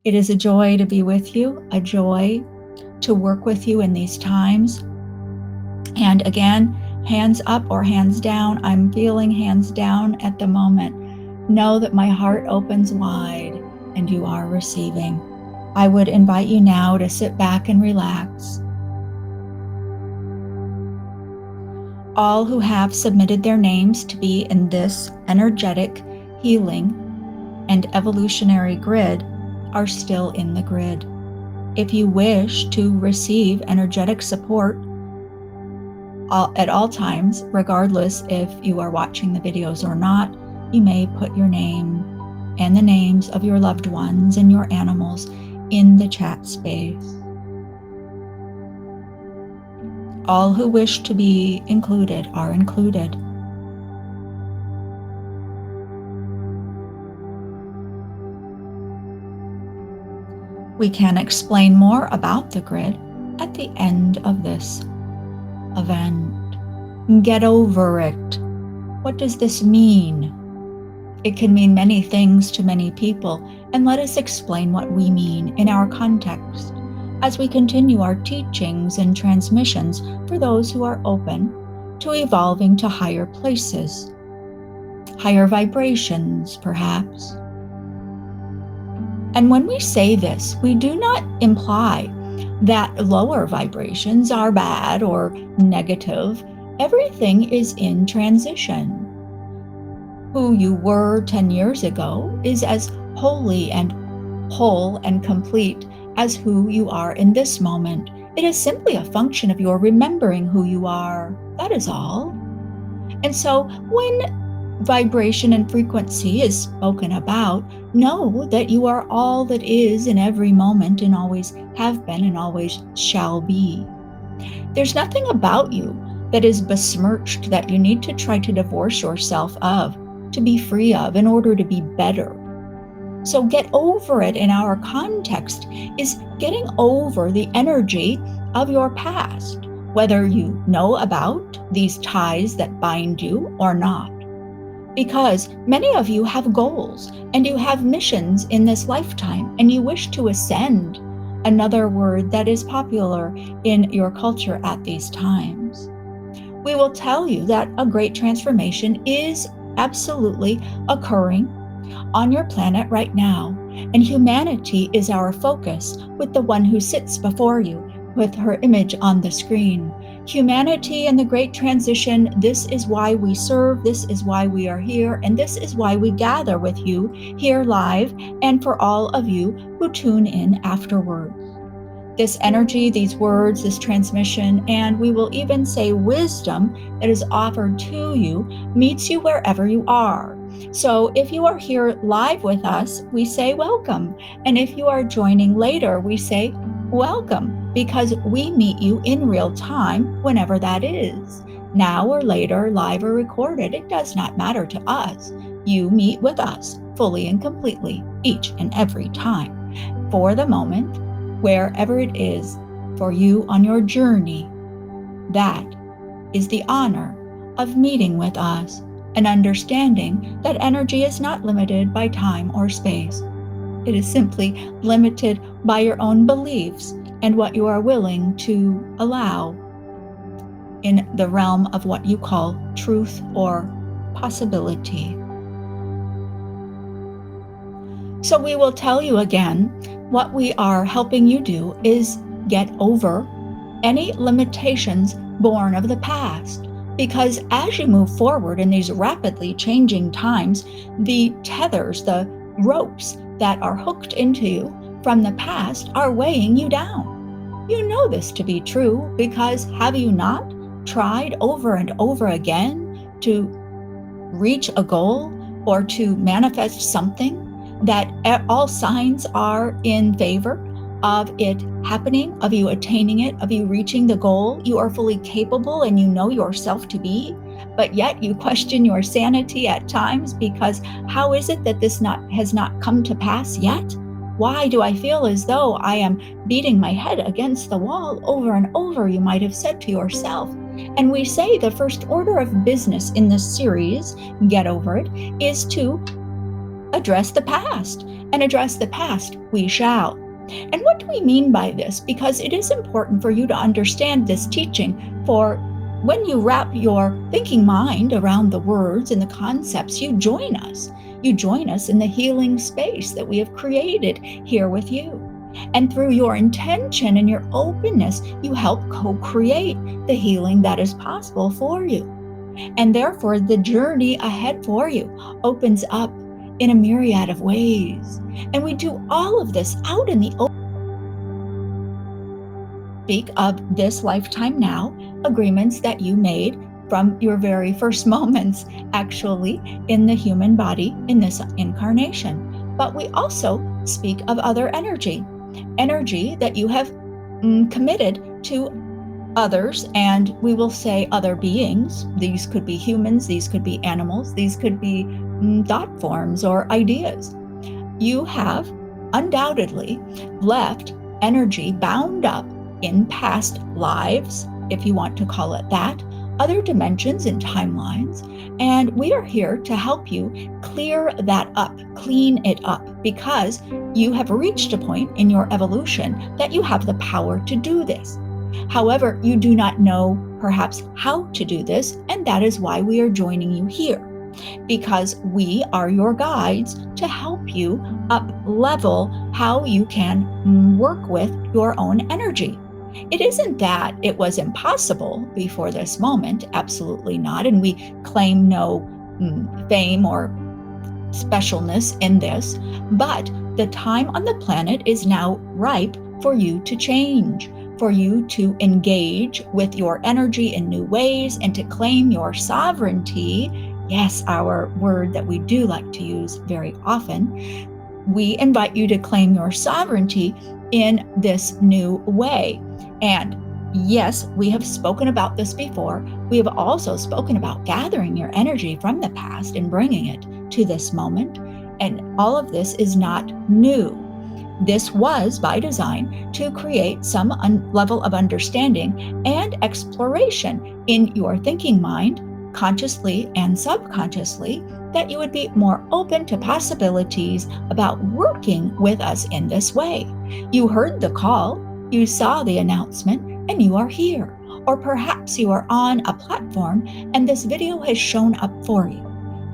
It is a joy to be with you, a joy to work with you in these times. And again, hands up or hands down. I'm feeling hands down at the moment. Know that my heart opens wide and you are receiving. I would invite you now to sit back and relax. All who have submitted their names to be in this energetic healing and evolutionary grid are still in the grid. If you wish to receive energetic support at all times, regardless if you are watching the videos or not, you may put your name and the names of your loved ones and your animals in the chat space. All who wish to be included are included. We can explain more about the grid at the end of this event. Get over it. What does this mean? It can mean many things to many people, and let us explain what we mean in our context as we continue our teachings and transmissions for those who are open to evolving to higher places, higher vibrations, perhaps. And when we say this, we do not imply that lower vibrations are bad or negative. Everything is in transition. Who you were 10 years ago is as holy and whole and complete as who you are in this moment. It is simply a function of your remembering who you are. That is all. And so when vibration and frequency is spoken about, know that you are all that is in every moment and always have been and always shall be. There's nothing about you that is besmirched that you need to try to divorce yourself of, to be free of, in order to be better. So get over it in our context is getting over the energy of your past, whether you know about these ties that bind you or not. Because many of you have goals and you have missions in this lifetime and you wish to ascend, another word that is popular in your culture at these times. We will tell you that a great transformation is absolutely occurring on your planet right now, and humanity is our focus with the one who sits before you with her image on the screen. Humanity and the great transition, this is why we serve, this is why we are here, and this is why we gather with you here live, and for all of you who tune in afterwards. This energy, these words, this transmission, and we will even say wisdom that is offered to you meets you wherever you are. So if you are here live with us, we say welcome. And if you are joining later, we say welcome, because we meet you in real time whenever that is. Now or later, live or recorded, it does not matter to us. You meet with us fully and completely each and every time. For the moment, wherever it is for you on your journey, that is the honor of meeting with us and understanding that energy is not limited by time or space. It is simply limited by your own beliefs and what you are willing to allow in the realm of what you call truth or possibility. So we will tell you again, what we are helping you do is get over any limitations born of the past. Because as you move forward in these rapidly changing times, the tethers, the ropes that are hooked into you from the past are weighing you down. You know this to be true because have you not tried over and over again to reach a goal or to manifest something that all signs are in favor of it happening, of you attaining it, of you reaching the goal? You are fully capable and you know yourself to be, but yet you question your sanity at times because how is it that this has not come to pass yet? Why do I feel as though I am beating my head against the wall over and over, you might have said to yourself. And we say the first order of business in this series, Get Over It, is to address the past, and address the past we shall. And what do we mean by this? Because it is important for you to understand this teaching, for when you wrap your thinking mind around the words and the concepts, you join us. You join us in the healing space that we have created here with you. And through your intention and your openness, you help co-create the healing that is possible for you. And therefore, the journey ahead for you opens up in a myriad of ways. And we do all of this out in the open. Speak of this lifetime now, agreements that you made from your very first moments, actually, in the human body in this incarnation. But we also speak of other energy that you have committed to others, and we will say other beings. These could be humans, these could be animals, these could be thought forms or ideas. You have undoubtedly left energy bound up in past lives, if you want to call it that, other dimensions and timelines, and we are here to help you clear that up, clean it up, because you have reached a point in your evolution that you have the power to do this. However, you do not know perhaps how to do this, and that is why we are joining you here, because we are your guides to help you up level how you can work with your own energy. It isn't that it was impossible before this moment, absolutely not, and we claim no fame or specialness in this, but the time on the planet is now ripe for you to change, for you to engage with your energy in new ways and to claim your sovereignty. Yes, our word that we do like to use very often. We invite you to claim your sovereignty in this new way. And yes, we have spoken about this before. We have also spoken about gathering your energy from the past and bringing it to this moment. And all of this is not new. This was by design to create some level of understanding and exploration in your thinking mind, consciously and subconsciously, that you would be more open to possibilities about working with us in this way. You heard the call, you saw the announcement, and you are here. Or perhaps you are on a platform and this video has shown up for you.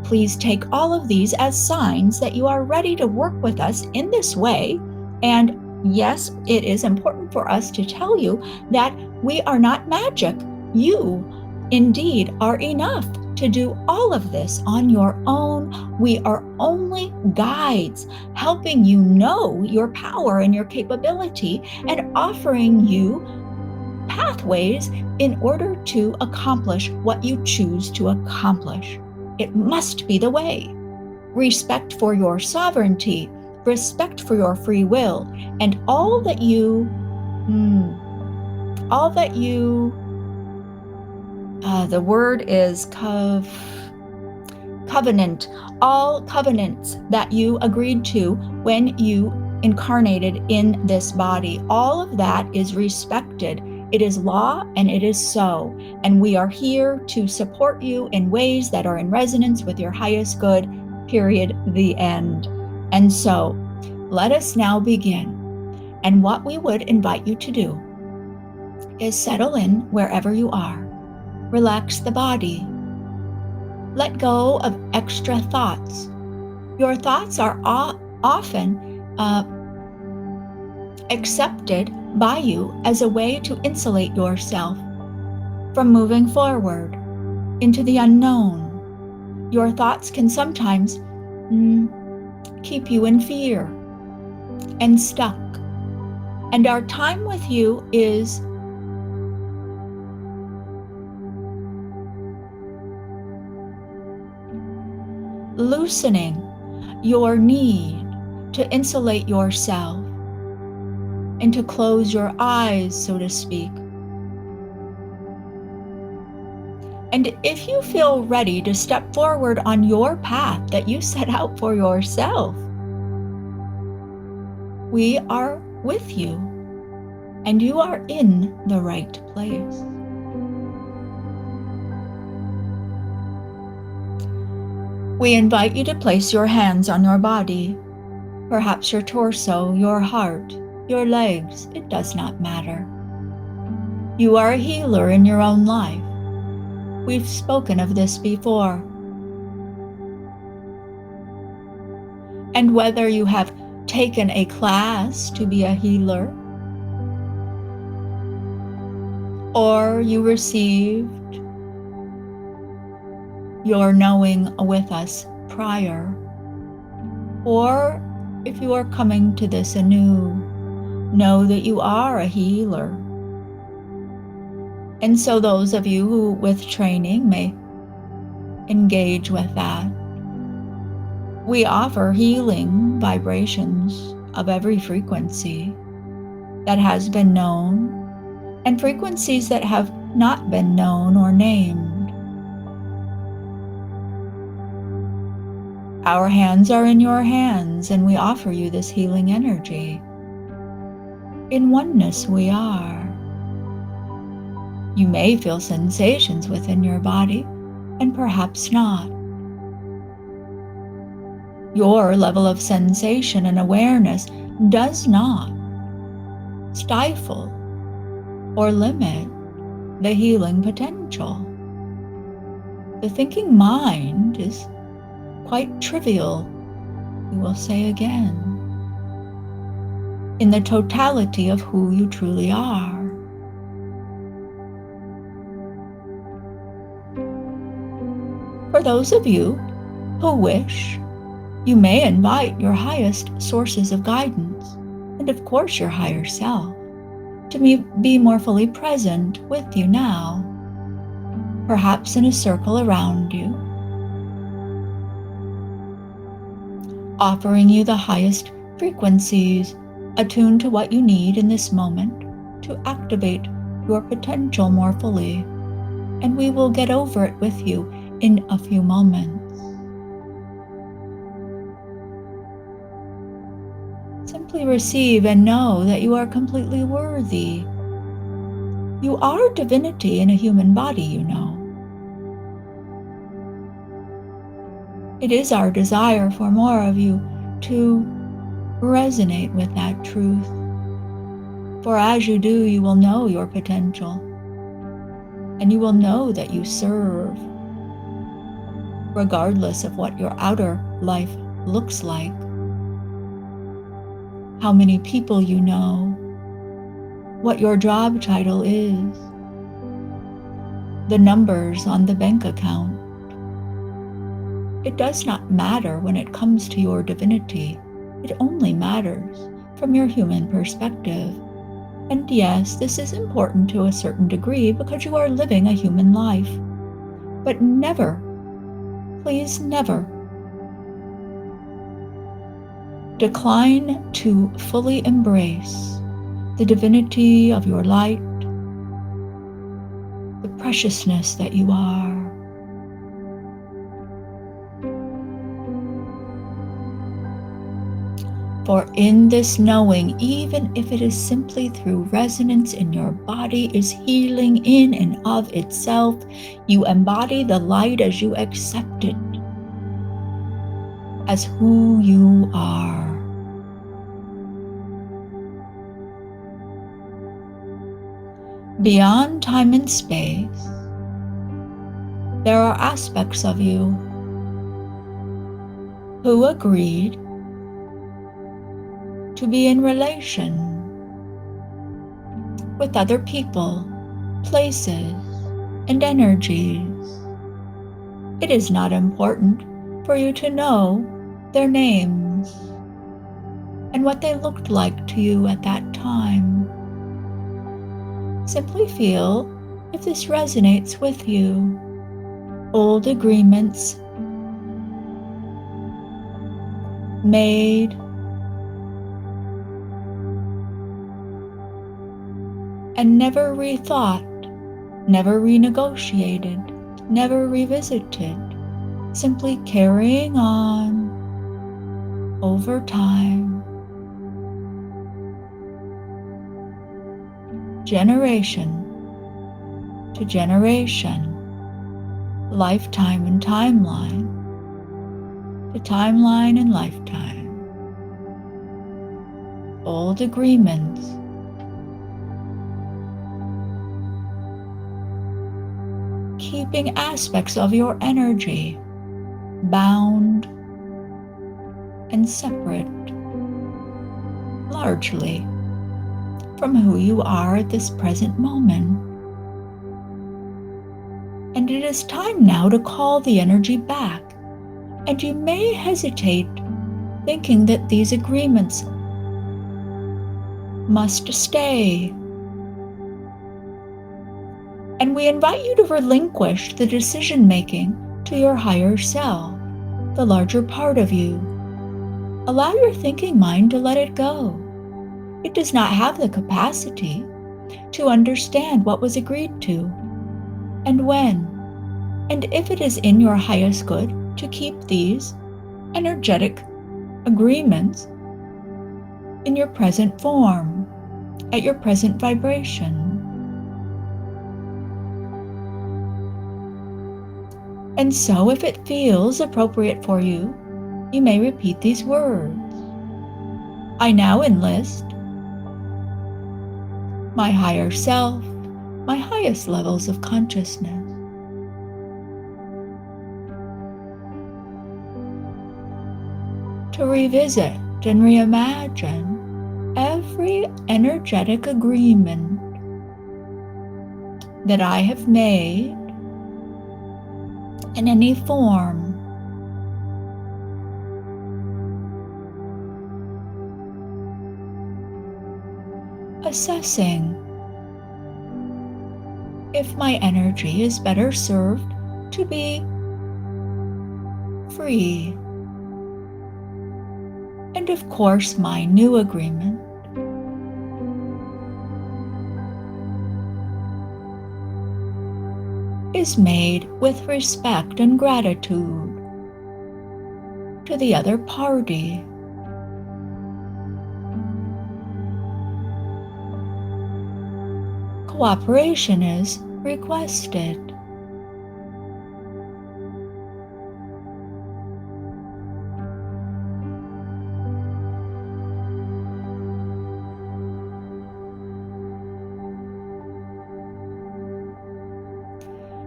Please take all of these as signs that you are ready to work with us in this way. And yes, it is important for us to tell you that we are not magic. You indeed are enough to do all of this on your own. We are only guides, helping you know your power and your capability and offering you pathways in order to accomplish what you choose to accomplish. It must be the way. Respect for your sovereignty, respect for your free will, and all that you the word is covenant, all covenants that you agreed to when you incarnated in this body, all of that is respected. It is law and it is so. And we are here to support you in ways that are in resonance with your highest good, period, the end. And so let us now begin. And what we would invite you to do is settle in wherever you are. Relax the body. Let go of extra thoughts. Your thoughts are often accepted by you as a way to insulate yourself from moving forward into the unknown. Your thoughts can sometimes keep you in fear and stuck. And our time with you is loosening your need to insulate yourself and to close your eyes, so to speak. And if you feel ready to step forward on your path that you set out for yourself, we are with you, and you are in the right place. We invite you to place your hands on your body, perhaps your torso, your heart, your legs, it does not matter. You are a healer in your own life. We've spoken of this before. And whether you have taken a class to be a healer, or you received your knowing with us prior, or if you are coming to this anew, know that you are a healer. And so those of you who with training may engage with that, we offer healing vibrations of every frequency that has been known and frequencies that have not been known or named. Our hands are in your hands, and we offer you this healing energy. In oneness we are. You may feel sensations within your body, and perhaps not. Your level of sensation and awareness does not stifle or limit the healing potential. The thinking mind is quite trivial, we will say again, in the totality of who you truly are. For those of you who wish, you may invite your highest sources of guidance, and of course your higher self, to be more fully present with you now, perhaps in a circle around you, offering you the highest frequencies attuned to what you need in this moment to activate your potential more fully, and we will get over it with you in a few moments. Simply receive and know that you are completely worthy. You are divinity in a human body, you know. It is our desire for more of you to resonate with that truth. For as you do, you will know your potential, and you will know that you serve, regardless of what your outer life looks like, how many people you know, what your job title is, the numbers on the bank account. It does not matter when it comes to your divinity. It only matters from your human perspective. And yes, this is important to a certain degree because you are living a human life. But never, please never, decline to fully embrace the divinity of your light, the preciousness that you are. For in this knowing, even if it is simply through resonance in your body, is healing in and of itself. You embody the light as you accept it, as who you are. Beyond time and space, there are aspects of you who agreed to be in relation with other people, places, and energies. It is not important for you to know their names and what they looked like to you at that time. Simply feel if this resonates with you. Old agreements made and never rethought, never renegotiated, never revisited, simply carrying on over time, generation to generation, lifetime and timeline, to timeline and lifetime. Old agreements, keeping aspects of your energy bound and separate, largely from who you are at this present moment. And it is time now to call the energy back. And you may hesitate, thinking that these agreements must stay. And we invite you to relinquish the decision-making to your higher self, the larger part of you. Allow your thinking mind to let it go. It does not have the capacity to understand what was agreed to, and when, and if it is in your highest good to keep these energetic agreements in your present form, at your present vibration. And so if it feels appropriate for you, you may repeat these words. I now enlist my higher self, my highest levels of consciousness, to revisit and reimagine every energetic agreement that I have made in any form. Assessing if my energy is better served to be free. And of course, my new agreement is made with respect and gratitude to the other party. Cooperation is requested.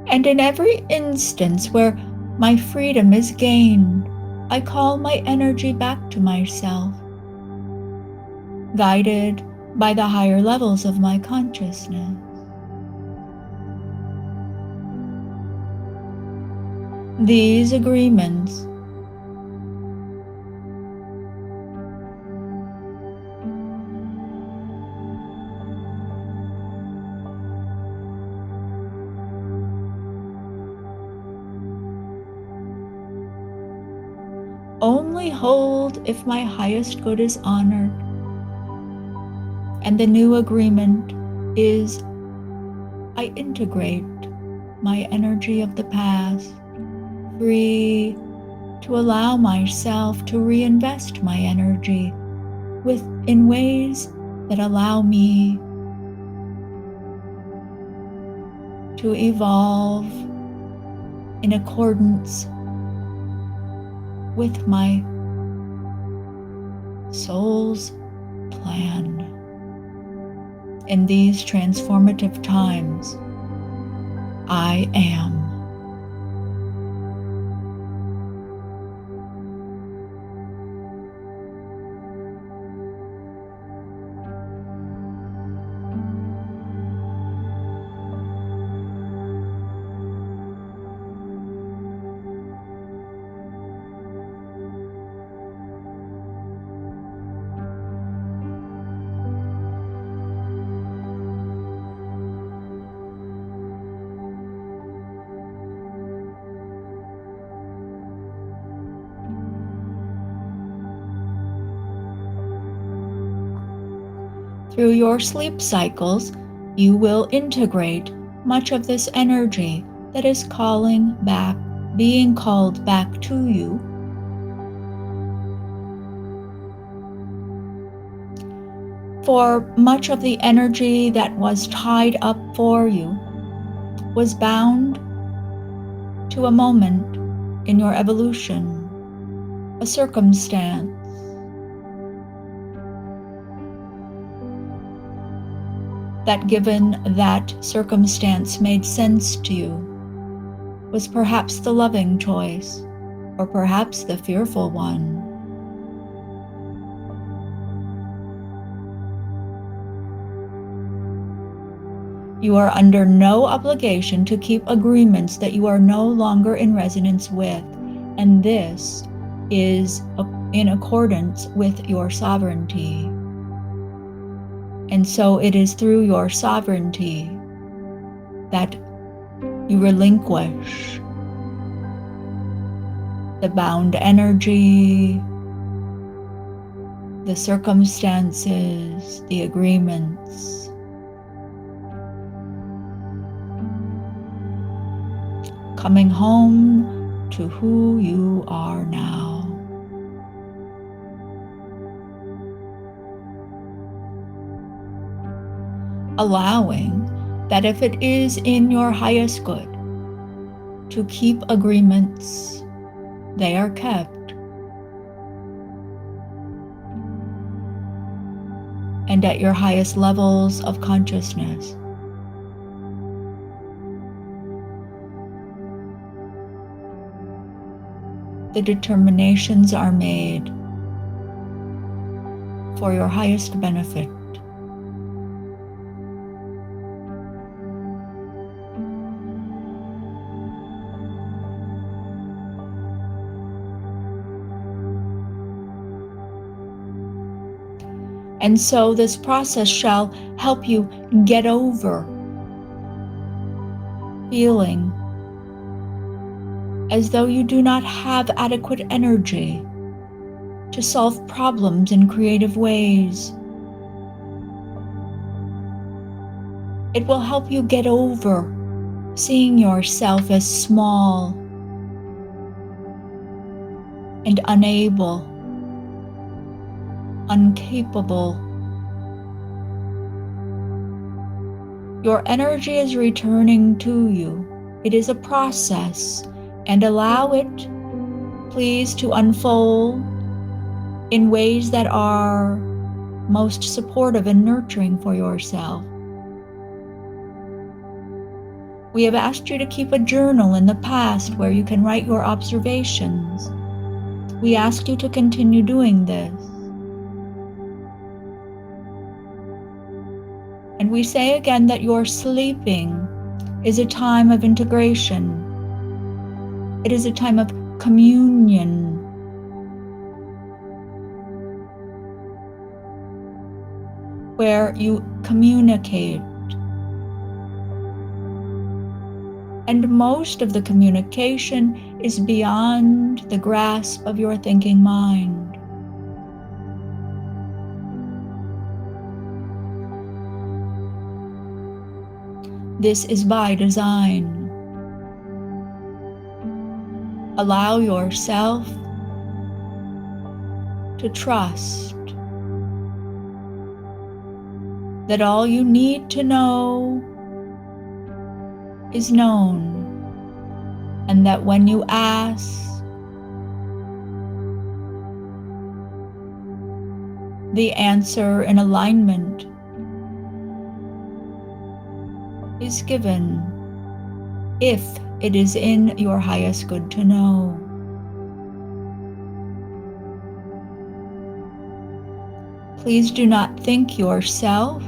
And in every instance where my freedom is gained, I call my energy back to myself, guided by the higher levels of my consciousness. These agreements only hold if my highest good is honored, and the new agreement is I integrate my energy of the past, free to allow myself to reinvest my energy in ways that allow me to evolve in accordance with my soul's plan. In these transformative times, I am. Through your sleep cycles, you will integrate much of this energy that is being called back to you. For much of the energy that was tied up for you was bound to a moment in your evolution, a circumstance that, given that circumstance made sense to you, was perhaps the loving choice, or perhaps the fearful one. You are under no obligation to keep agreements that you are no longer in resonance with, and this is in accordance with your sovereignty. And so it is through your sovereignty that you relinquish the bound energy, the circumstances, the agreements. Coming home to who you are now. Allowing that if it is in your highest good to keep agreements, they are kept. And at your highest levels of consciousness. The determinations are made for your highest benefit. And so this process shall help you get over feeling as though you do not have adequate energy to solve problems in creative ways. It will help you get over seeing yourself as small and unable, incapable. Your energy is returning to you. It is a process, and allow it, please, to unfold in ways that are most supportive and nurturing for yourself. We have asked you to keep a journal in the past where you can write your observations. We ask you to continue doing this. And we say again that your sleeping is a time of integration. It is a time of communion. Where you communicate. And most of the communication is beyond the grasp of your thinking mind. This is by design. Allow yourself to trust that all you need to know is known, and that when you ask, the answer in alignment is given, if it is in your highest good to know. Please do not think yourself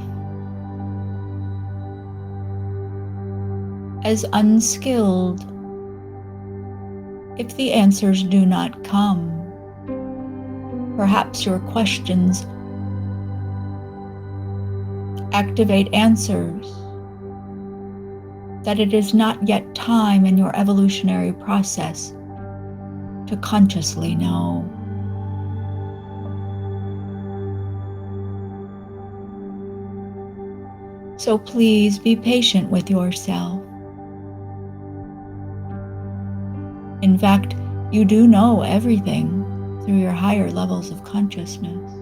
as unskilled if the answers do not come. Perhaps your questions activate answers that it is not yet time in your evolutionary process to consciously know. So please be patient with yourself. In fact, you do know everything through your higher levels of consciousness.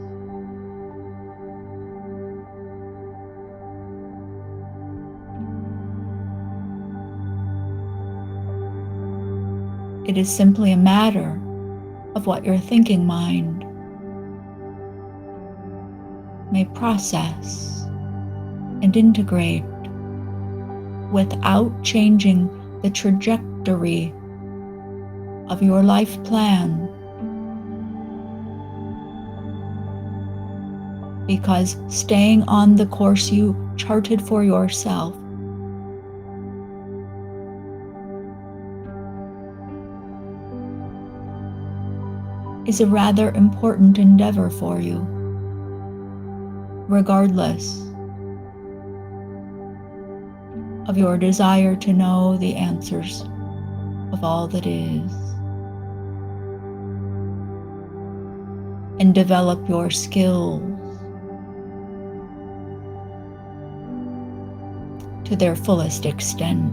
It is simply a matter of what your thinking mind may process and integrate without changing the trajectory of your life plan. Because staying on the course you charted for yourself is a rather important endeavor for you, regardless of your desire to know the answers of all that is, and develop your skills to their fullest extent.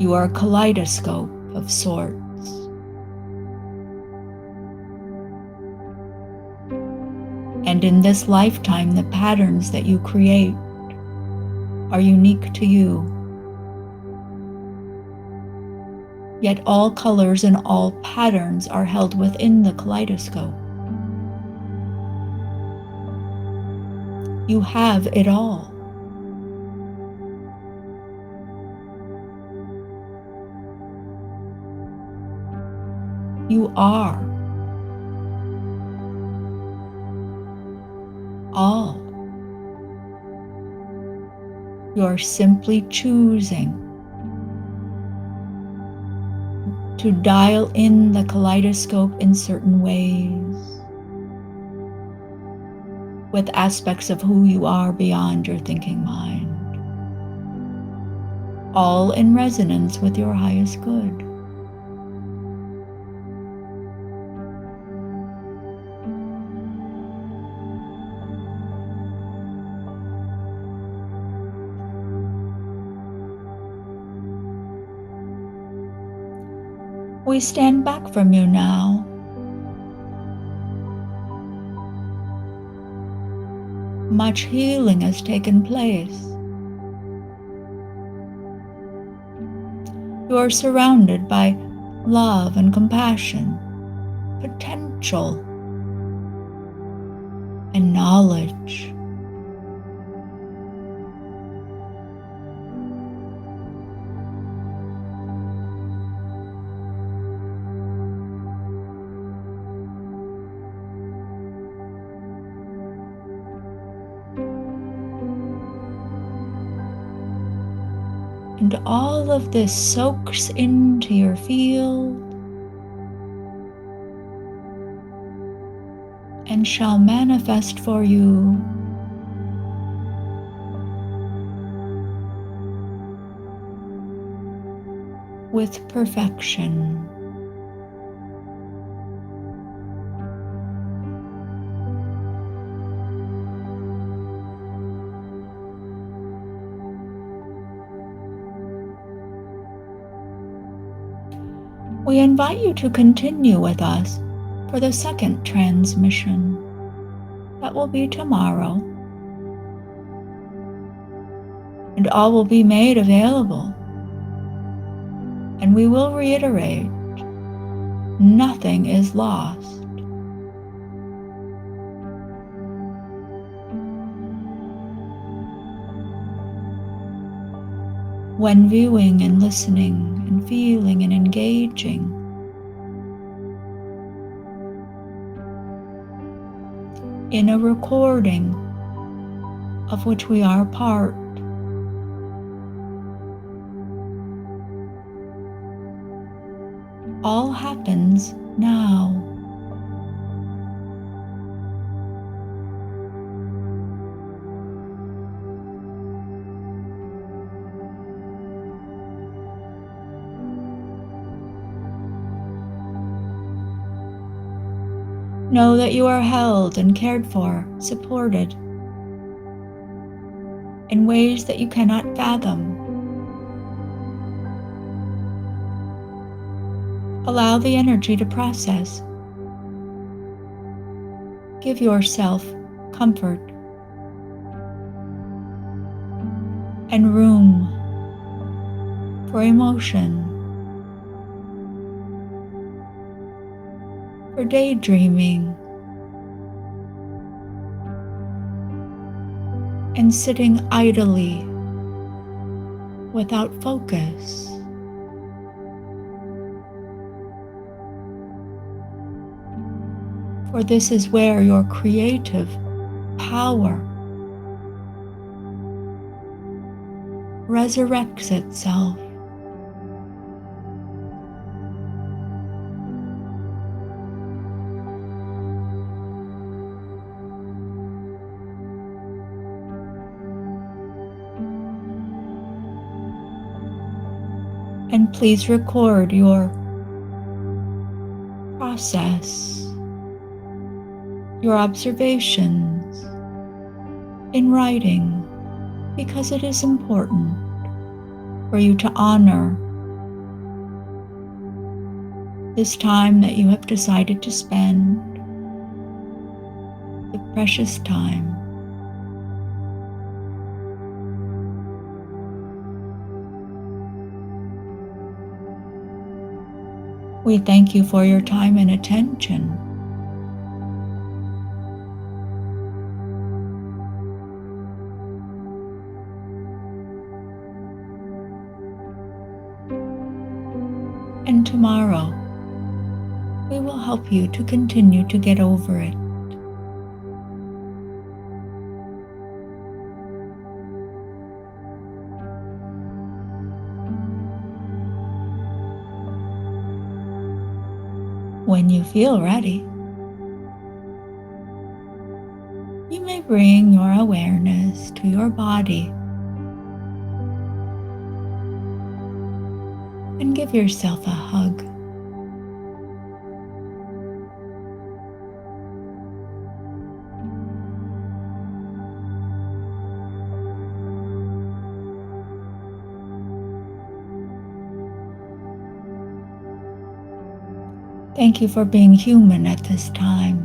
You are a kaleidoscope of sorts. And in this lifetime, the patterns that you create are unique to you. Yet all colors and all patterns are held within the kaleidoscope. You have it all. You are all. You're simply choosing to dial in the kaleidoscope in certain ways, with aspects of who you are beyond your thinking mind, all in resonance with your highest good. We stand back from you now. Much healing has taken place. You are surrounded by love and compassion, potential, and knowledge. And all of this soaks into your field and shall manifest for you with perfection. We invite you to continue with us for the second transmission. That will be tomorrow. And all will be made available. And we will reiterate, nothing is lost. When viewing and listening and feeling and engaging in a recording of which we are part, all happens now. Know that you are held and cared for, supported in ways that you cannot fathom. Allow the energy to process. Give yourself comfort and room for emotion. for daydreaming, and sitting idly without focus. For this is where your creative power resurrects itself. And please record your process, your observations in writing, because it is important for you to honor this time that you have decided to spend, the precious time. We thank you for your time and attention. And tomorrow, we will help you to continue to get over it. When you feel ready, you may bring your awareness to your body and give yourself a hug. Thank you for being human at this time,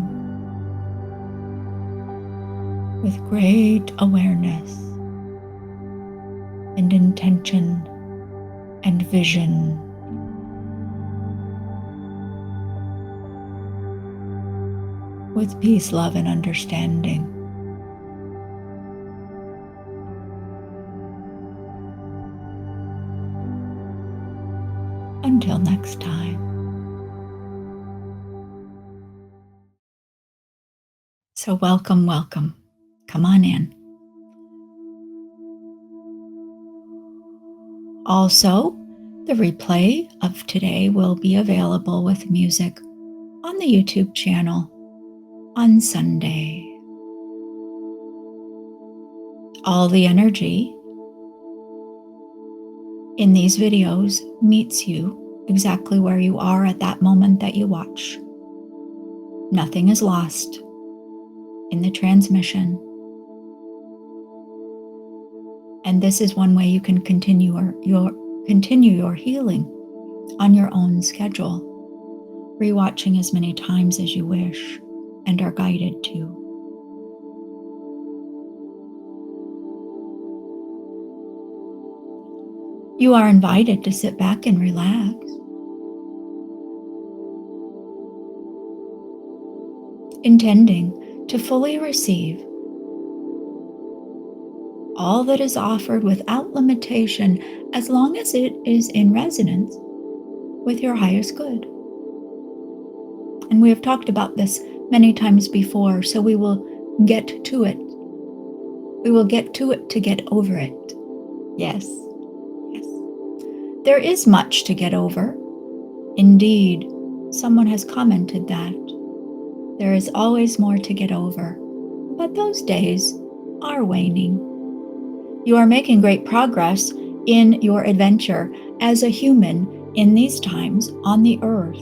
with great awareness and intention and vision. With peace, love, and understanding. Until next time. So welcome, welcome. Come on in. Also, the replay of today will be available with music on the YouTube channel on Sunday. All the energy in these videos meets you exactly where you are at that moment that you watch. Nothing is lost in the transmission. And this is one way you can continue your healing on your own schedule, rewatching as many times as you wish and are guided to. You are invited to sit back and relax. Intending to fully receive all that is offered without limitation, as long as it is in resonance with your highest good. And we have talked about this many times before, so we will get to it. We will get to it to get over it. Yes, yes. There is much to get over. Indeed, someone has commented that. There is always more to get over, but those days are waning. You are making great progress in your adventure as a human in these times on the earth.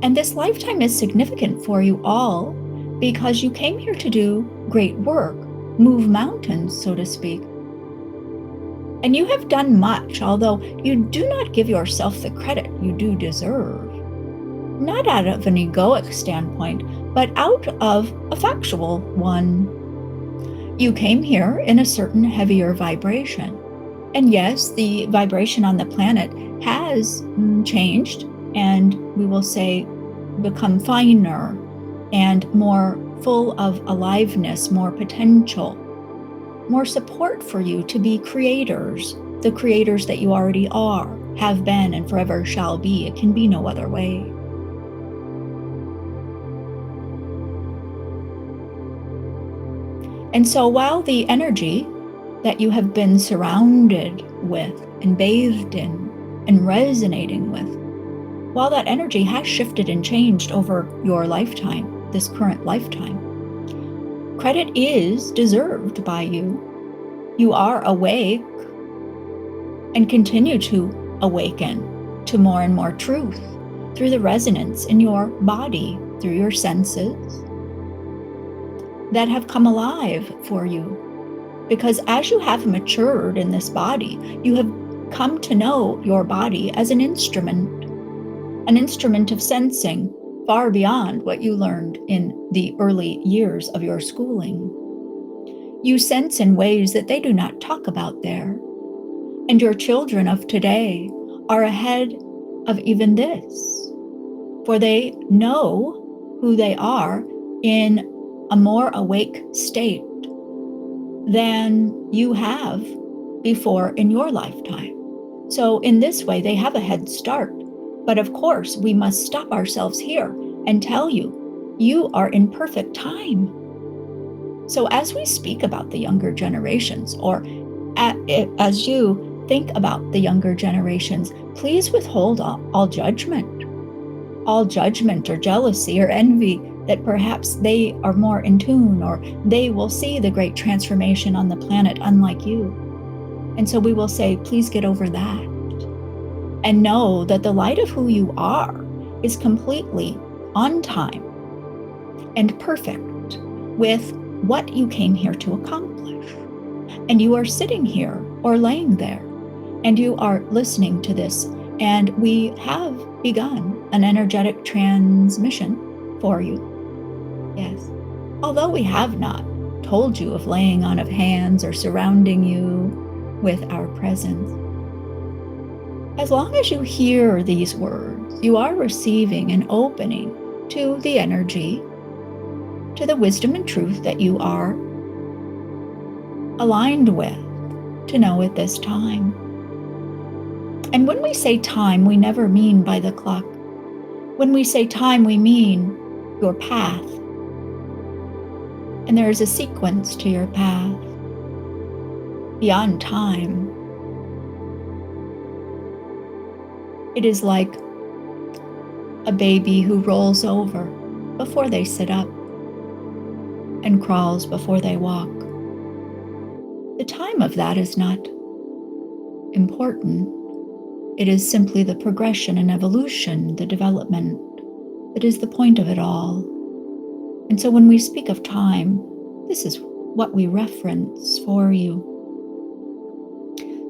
And this lifetime is significant for you all because you came here to do great work, move mountains, so to speak. And you have done much, although you do not give yourself the credit you do deserve. Not out of an egoic standpoint, but out of a factual one. You came here in a certain heavier vibration. And yes, the vibration on the planet has changed, and we will say become finer and more full of aliveness, more potential, more support for you to be creators, the creators that you already are, have been, and forever shall be. It can be no other way. And so while the energy that you have been surrounded with and bathed in and resonating with, while that energy has shifted and changed over your lifetime, this current lifetime, credit is deserved by you. You are awake and continue to awaken to more and more truth through the resonance in your body, through your senses that have come alive for you. Because as you have matured in this body, you have come to know your body as an instrument of sensing far beyond what you learned in the early years of your schooling. You sense in ways that they do not talk about there. And your children of today are ahead of even this, for they know who they are in a more awake state than you have before in your lifetime. So in this way, they have a head start. But of course, we must stop ourselves here and tell you, you are in perfect time. So as we speak about the younger generations, or as you think about the younger generations, please withhold all judgment or jealousy or envy that perhaps they are more in tune, or they will see the great transformation on the planet unlike you. And so we will say, please get over that. And know that the light of who you are is completely on time and perfect with what you came here to accomplish. And you are sitting here or laying there, and you are listening to this, and we have begun an energetic transmission for you. Yes. Although we have not told you of laying on of hands or surrounding you with our presence, as long as you hear these words, you are receiving and opening to the energy, to the wisdom and truth that you are aligned with to know at this time. And when we say time, we never mean by the clock. When we say time, we mean your path. And there is a sequence to your path beyond time. It is like a baby who rolls over before they sit up and crawls before they walk. The time of that is not important. It is simply the progression and evolution, the development, that is the point of it all. And so when we speak of time, this is what we reference for you.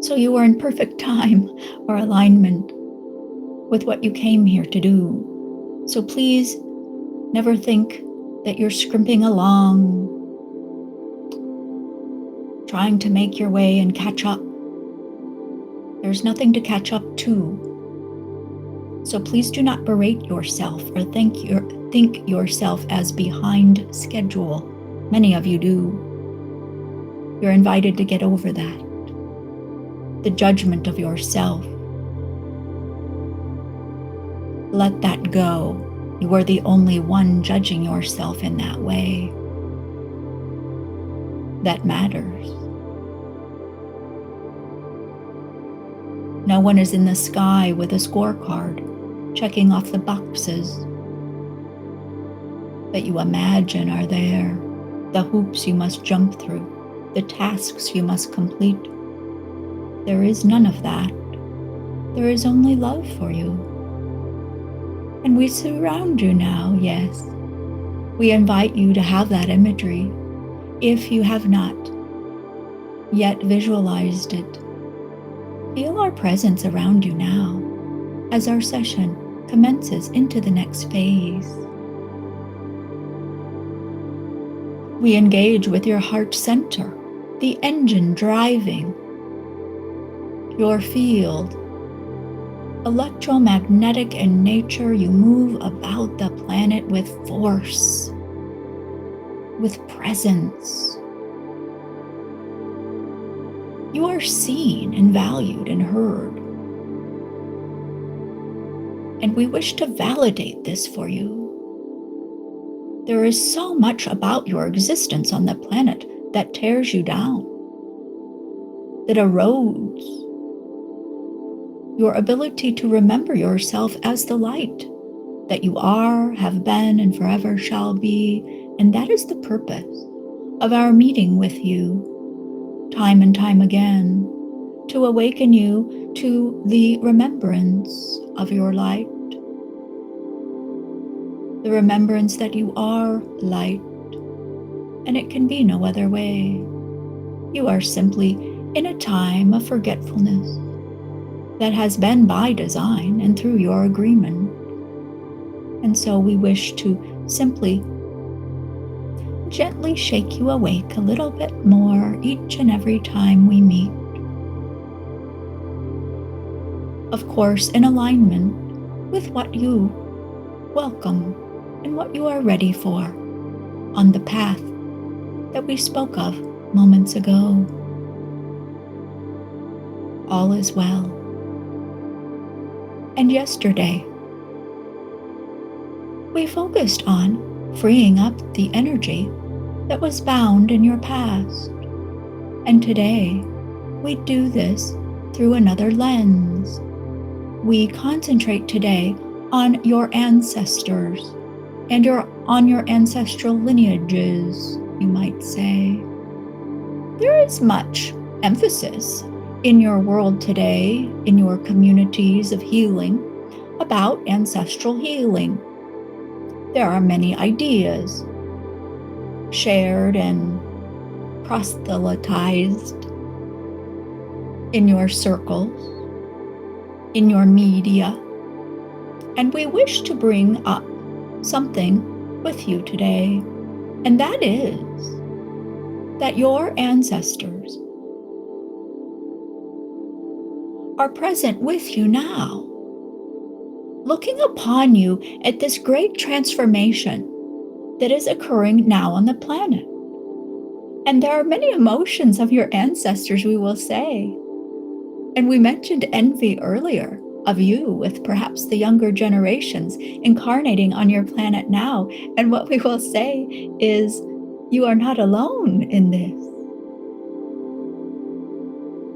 So you are in perfect time or alignment with what you came here to do. So please never think that you're scrimping along, trying to make your way and catch up. There's nothing to catch up to. So please do not berate yourself or think yourself as behind schedule. Many of you do. You're invited to get over that. The judgment of yourself. Let that go. You are the only one judging yourself in that way. That matters. No one is in the sky with a scorecard, checking off the boxes that you imagine are there, the hoops you must jump through, the tasks you must complete. There is none of that. There is only love for you. And we surround you now, yes. We invite you to have that imagery, if you have not yet visualized it. Feel our presence around you now as our session commences into the next phase. We engage with your heart center, the engine driving your field electromagnetic in nature. You move about the planet with force, with presence. You are seen and valued and heard. And we wish to validate this for you. There is so much about your existence on the planet that tears you down, that erodes your ability to remember yourself as the light that you are, have been, and forever shall be. And that is the purpose of our meeting with you time and time again, to awaken you to the remembrance of your light, the remembrance that you are light, and it can be no other way. You are simply in a time of forgetfulness that has been by design and through your agreement. And so we wish to simply gently shake you awake a little bit more each and every time we meet. Of course, in alignment with what you welcome and what you are ready for on the path that we spoke of moments ago. All is well. And yesterday, we focused on freeing up the energy that was bound in your past. And today, we do this through another lens. We concentrate today on your ancestors and on your ancestral lineages, you might say. There is much emphasis in your world today, in your communities of healing, about ancestral healing. There are many ideas shared and proselytized in your circles, in your media, and we wish to bring up something with you today, and that is that your ancestors are present with you now, looking upon you at this great transformation that is occurring now on the planet. And there are many emotions of your ancestors, we will say. And we mentioned envy earlier of you with perhaps the younger generations incarnating on your planet now. And what we will say is, you are not alone in this.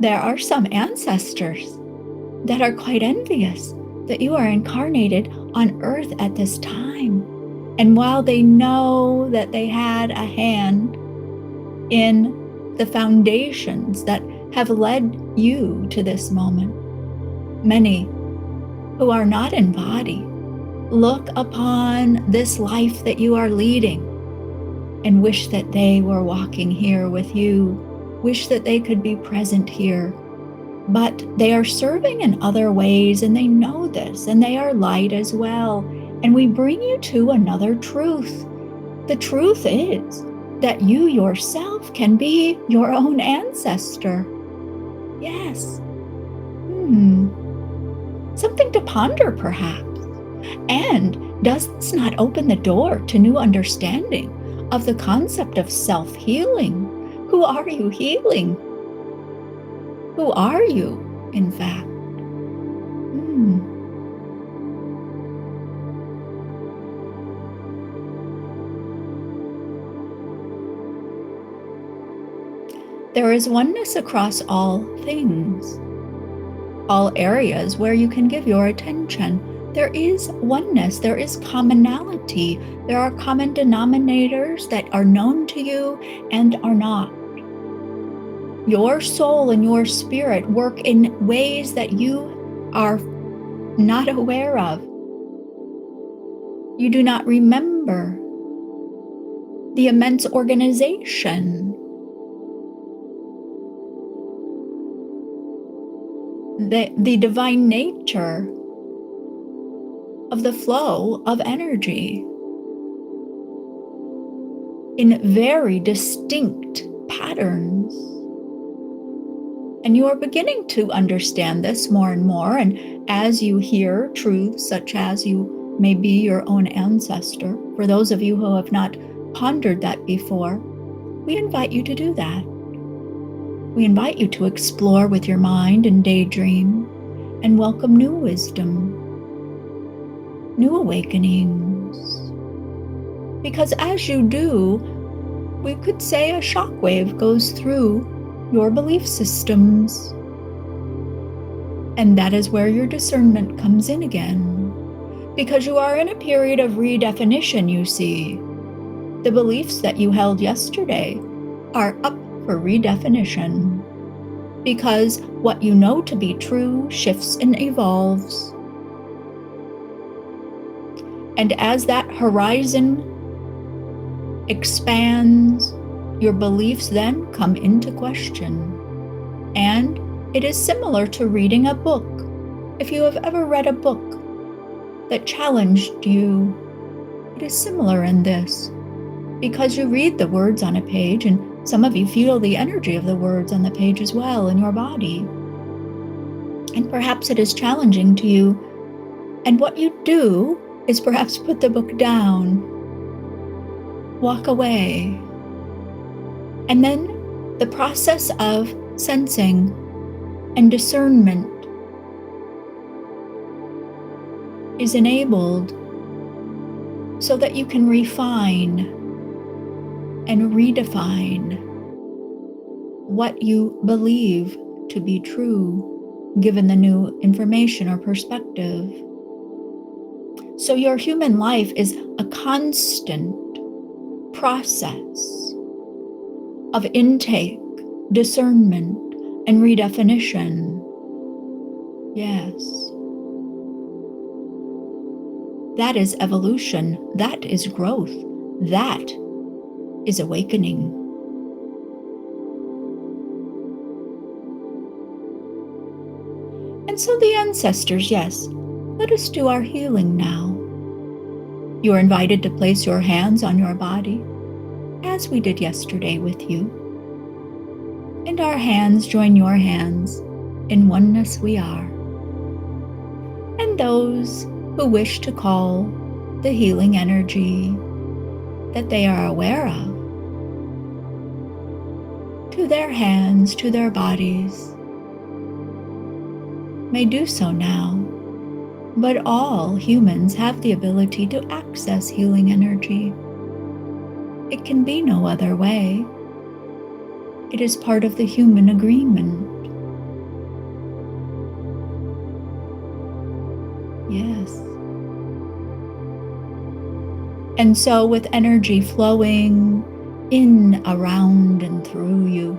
There are some ancestors that are quite envious that you are incarnated on Earth at this time. And while they know that they had a hand in the foundations that have led you to this moment, many who are not in body look upon this life that you are leading and wish that they were walking here with you, wish that they could be present here. But they are serving in other ways, and they know this, and they are light as well. And we bring you to another truth. The truth is that you yourself can be your own ancestor. Yes. Something to ponder, perhaps. And does this not open the door to new understanding of the concept of self-healing? Who are you healing? Who are you, in fact? There is oneness across all things, all areas where you can give your attention. There is oneness, there is commonality, there are common denominators that are known to you and are not. Your soul and your spirit work in ways that you are not aware of. You do not remember the immense organization, the divine nature of the flow of energy in very distinct patterns. And you are beginning to understand this more and more. And as you hear truths such as you may be your own ancestor, for those of you who have not pondered that before, we invite you to do that. We invite you to explore with your mind and daydream and welcome new wisdom, new awakenings. Because as you do, we could say a shockwave goes through your belief systems. And that is where your discernment comes in again. Because you are in a period of redefinition, you see. The beliefs that you held yesterday are up for redefinition. Because what you know to be true shifts and evolves. And as that horizon expands, your beliefs then come into question. And it is similar to reading a book. If you have ever read a book that challenged you, it is similar in this. Because you read the words on a page, and some of you feel the energy of the words on the page as well in your body. And perhaps it is challenging to you. And what you do is perhaps put the book down, walk away. And then the process of sensing and discernment is enabled so that you can refine and redefine what you believe to be true, given the new information or perspective. So your human life is a constant process of intake, discernment, and redefinition. Yes. That is evolution. That is growth. That is awakening. And so the ancestors, yes, let us do our healing now. You are invited to place your hands on your body, as we did yesterday with you. And our hands join your hands. In oneness we are. And those who wish to call the healing energy that they are aware of to their hands, to their bodies, may do so now. But all humans have the ability to access healing energy. It can be no other way. It is part of the human agreement. Yes. And so with energy flowing in, around, and through you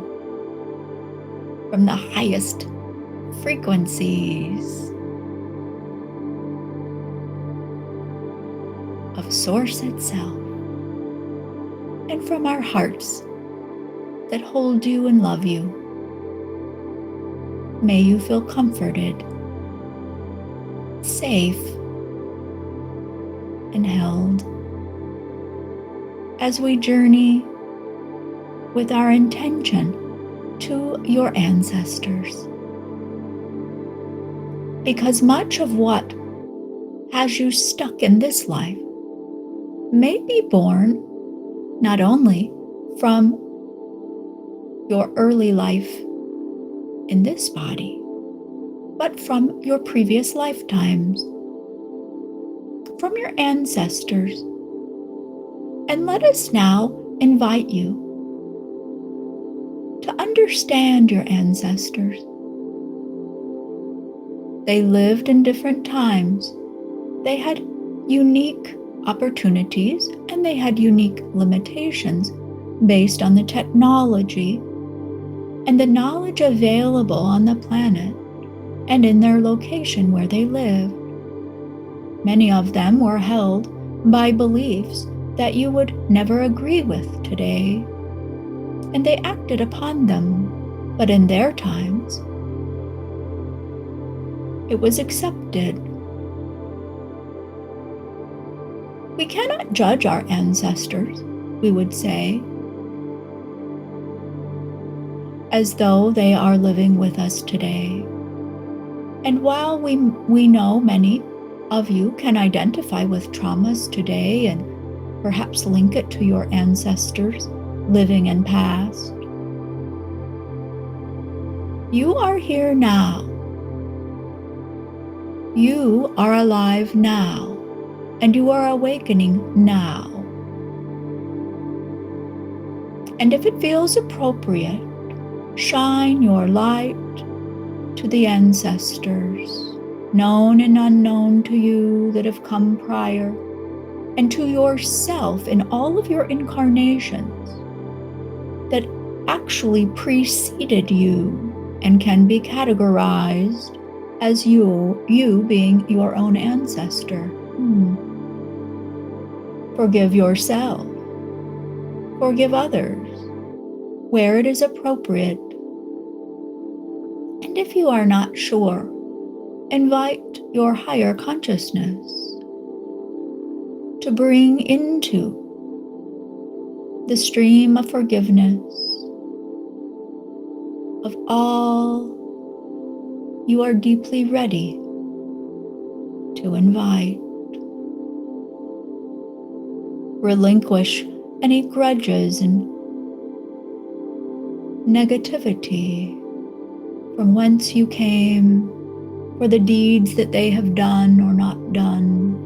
from the highest frequencies of Source itself, and from our hearts that hold you and love you, may you feel comforted, safe, and held as we journey with our intention to your ancestors. Because much of what has you stuck in this life may be born not only from your early life in this body, but from your previous lifetimes, from your ancestors. And let us now invite you to understand your ancestors. They lived in different times. They had unique opportunities and they had unique limitations based on the technology and the knowledge available on the planet and in their location where they lived. Many of them were held by beliefs that you would never agree with today, and they acted upon them, but in their times, it was accepted. We cannot judge our ancestors, we would say, as though they are living with us today. And while we know many of you can identify with traumas today and perhaps link it to your ancestors, living and past, you are here now. You are alive now, and you are awakening now. And if it feels appropriate, shine your light to the ancestors, known and unknown to you that have come prior, and to yourself in all of your incarnations that actually preceded you and can be categorized as you being your own ancestor. Forgive yourself. Forgive others where it is appropriate. And if you are not sure, invite your higher consciousness to bring into the stream of forgiveness of all you are deeply ready to invite. Relinquish any grudges and negativity from whence you came, for the deeds that they have done or not done,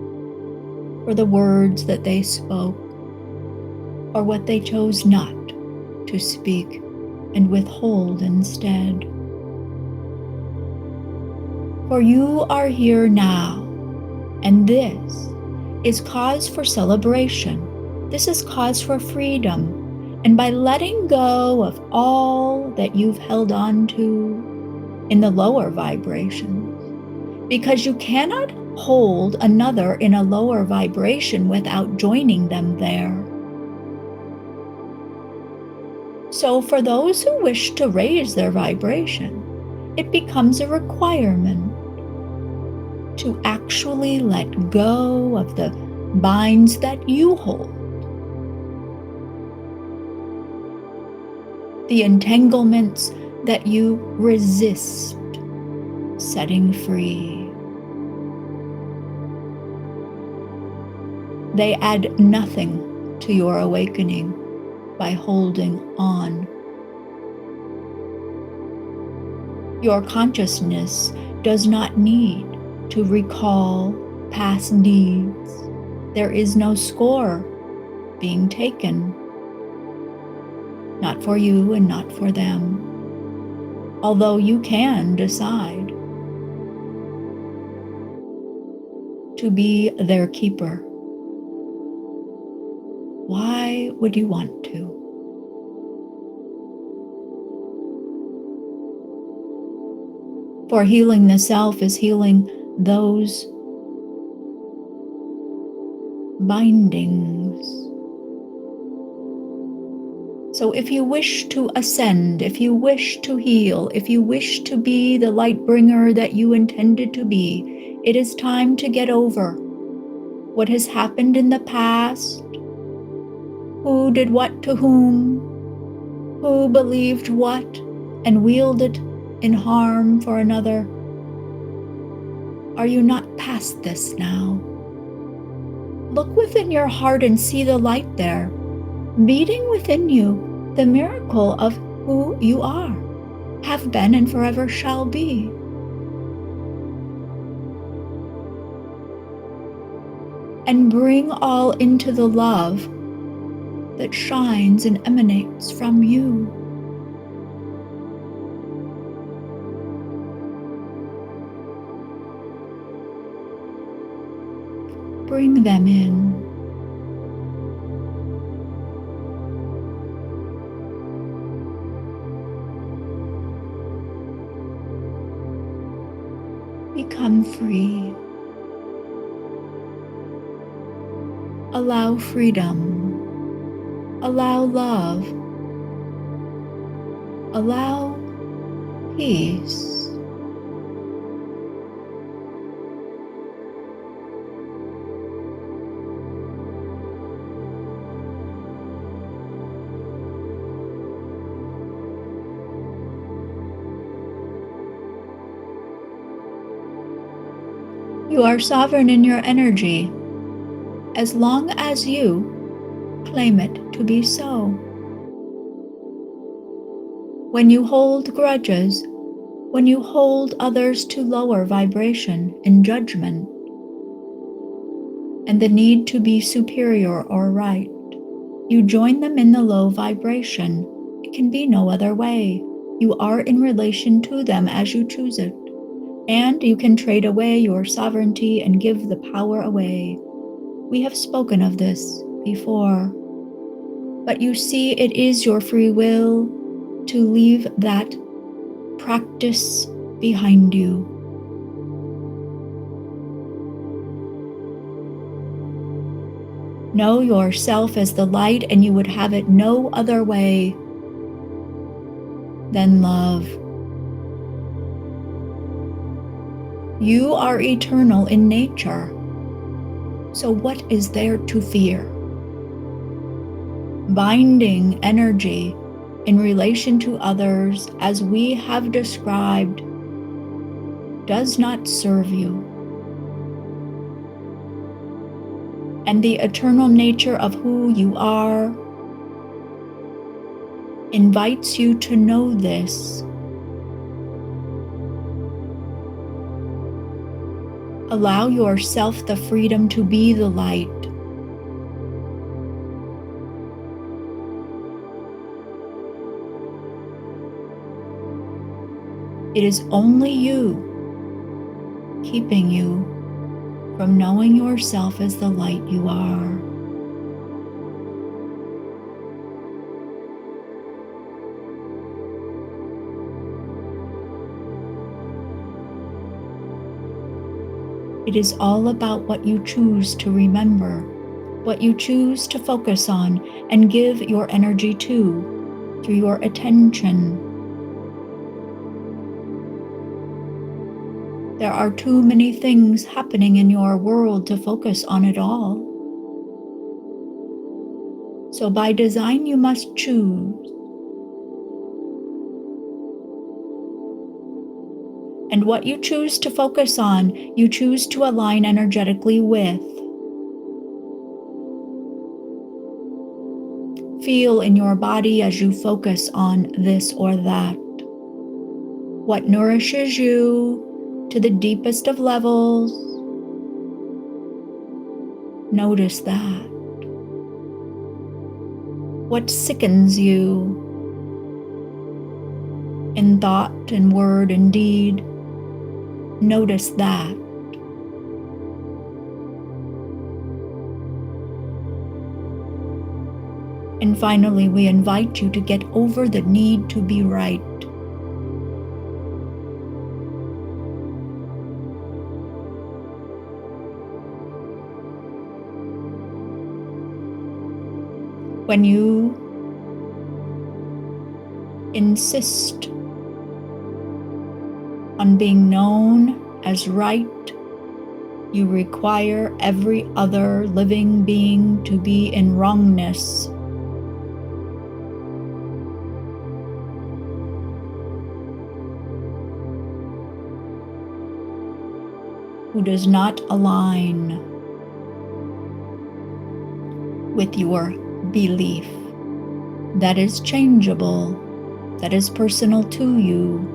for the words that they spoke, or what they chose not to speak and withhold instead. For you are here now, and this is cause for celebration. This is cause for freedom. And by letting go of all that you've held on to in the lower vibrations, because you cannot hold another in a lower vibration without joining them there. So for those who wish to raise their vibration, it becomes a requirement to actually let go of the binds that you hold, the entanglements that you resist setting free. They add nothing to your awakening by holding on. Your consciousness does not need to recall past deeds. There is no score being taken, not for you and not for them, although you can decide to be their keeper. Why would you want to? For healing the self is healing those bindings. So if you wish to ascend, if you wish to heal, if you wish to be the light bringer that you intended to be, it is time to get over what has happened in the past, who did what to whom, who believed what and wielded in harm for another. Are you not past this now? Look within your heart and see the light there, beating within you the miracle of who you are, have been and forever shall be. And bring all into the love that shines and emanates from you. Bring them in. Become free. Allow freedom. Allow love. Allow peace. You are sovereign in your energy as long as you claim it to be so. When you hold grudges, when you hold others to lower vibration and judgment, and the need to be superior or right, you join them in the low vibration. It can be no other way. You are in relation to them as you choose it, and you can trade away your sovereignty and give the power away. We have spoken of this before, but you see, it is your free will to leave that practice behind you. Know yourself as the light, and you would have it no other way than love. You are eternal in nature, so what is there to fear? Binding energy in relation to others, as we have described, does not serve you. And the eternal nature of who you are invites you to know this. Allow yourself the freedom to be the light. It is only you keeping you from knowing yourself as the light you are. It is all about what you choose to remember, what you choose to focus on and give your energy to through your attention. There are too many things happening in your world to focus on it all. So by design, you must choose. And what you choose to focus on, you choose to align energetically with. Feel in your body as you focus on this or that. What nourishes you to the deepest of levels, notice that. What sickens you in thought and word and deed, notice that. And finally, we invite you to get over the need to be right. When you insist on being known as right, you require every other living being to be in wrongness. Who does not align with your belief that is changeable, that is personal to you.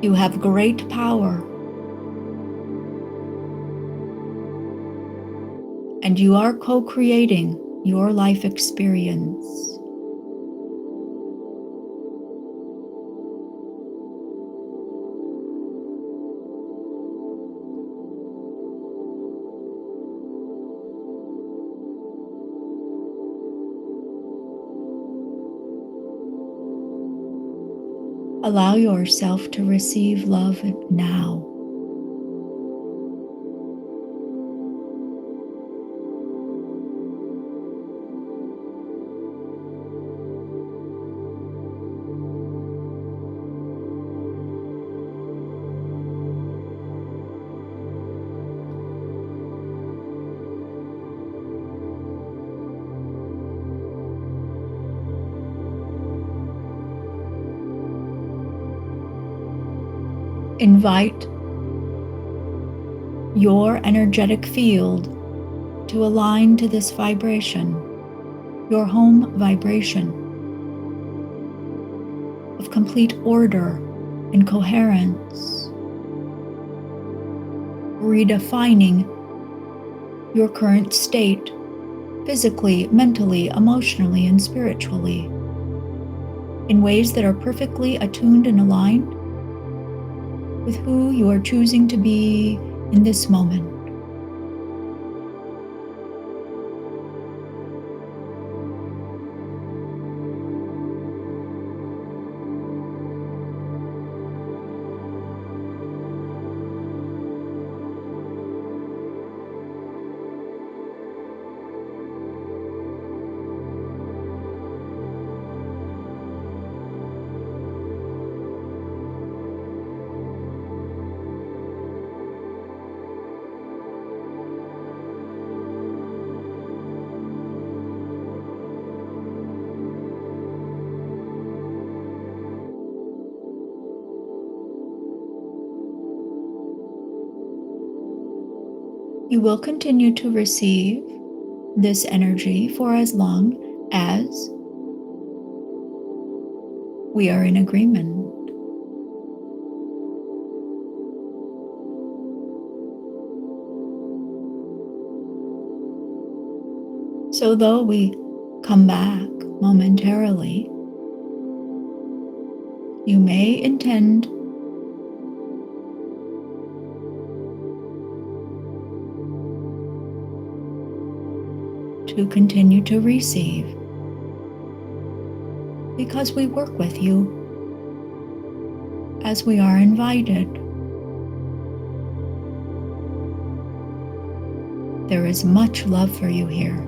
You have great power, and you are co-creating your life experience. Allow yourself to receive love now. Invite your energetic field to align to this vibration, your home vibration of complete order and coherence, redefining your current state physically, mentally, emotionally, and spiritually in ways that are perfectly attuned and aligned with who you are choosing to be in this moment. You will continue to receive this energy for as long as we are in agreement. So though we come back momentarily, you may intend to continue to receive, because we work with you as we are invited. There is much love for you here.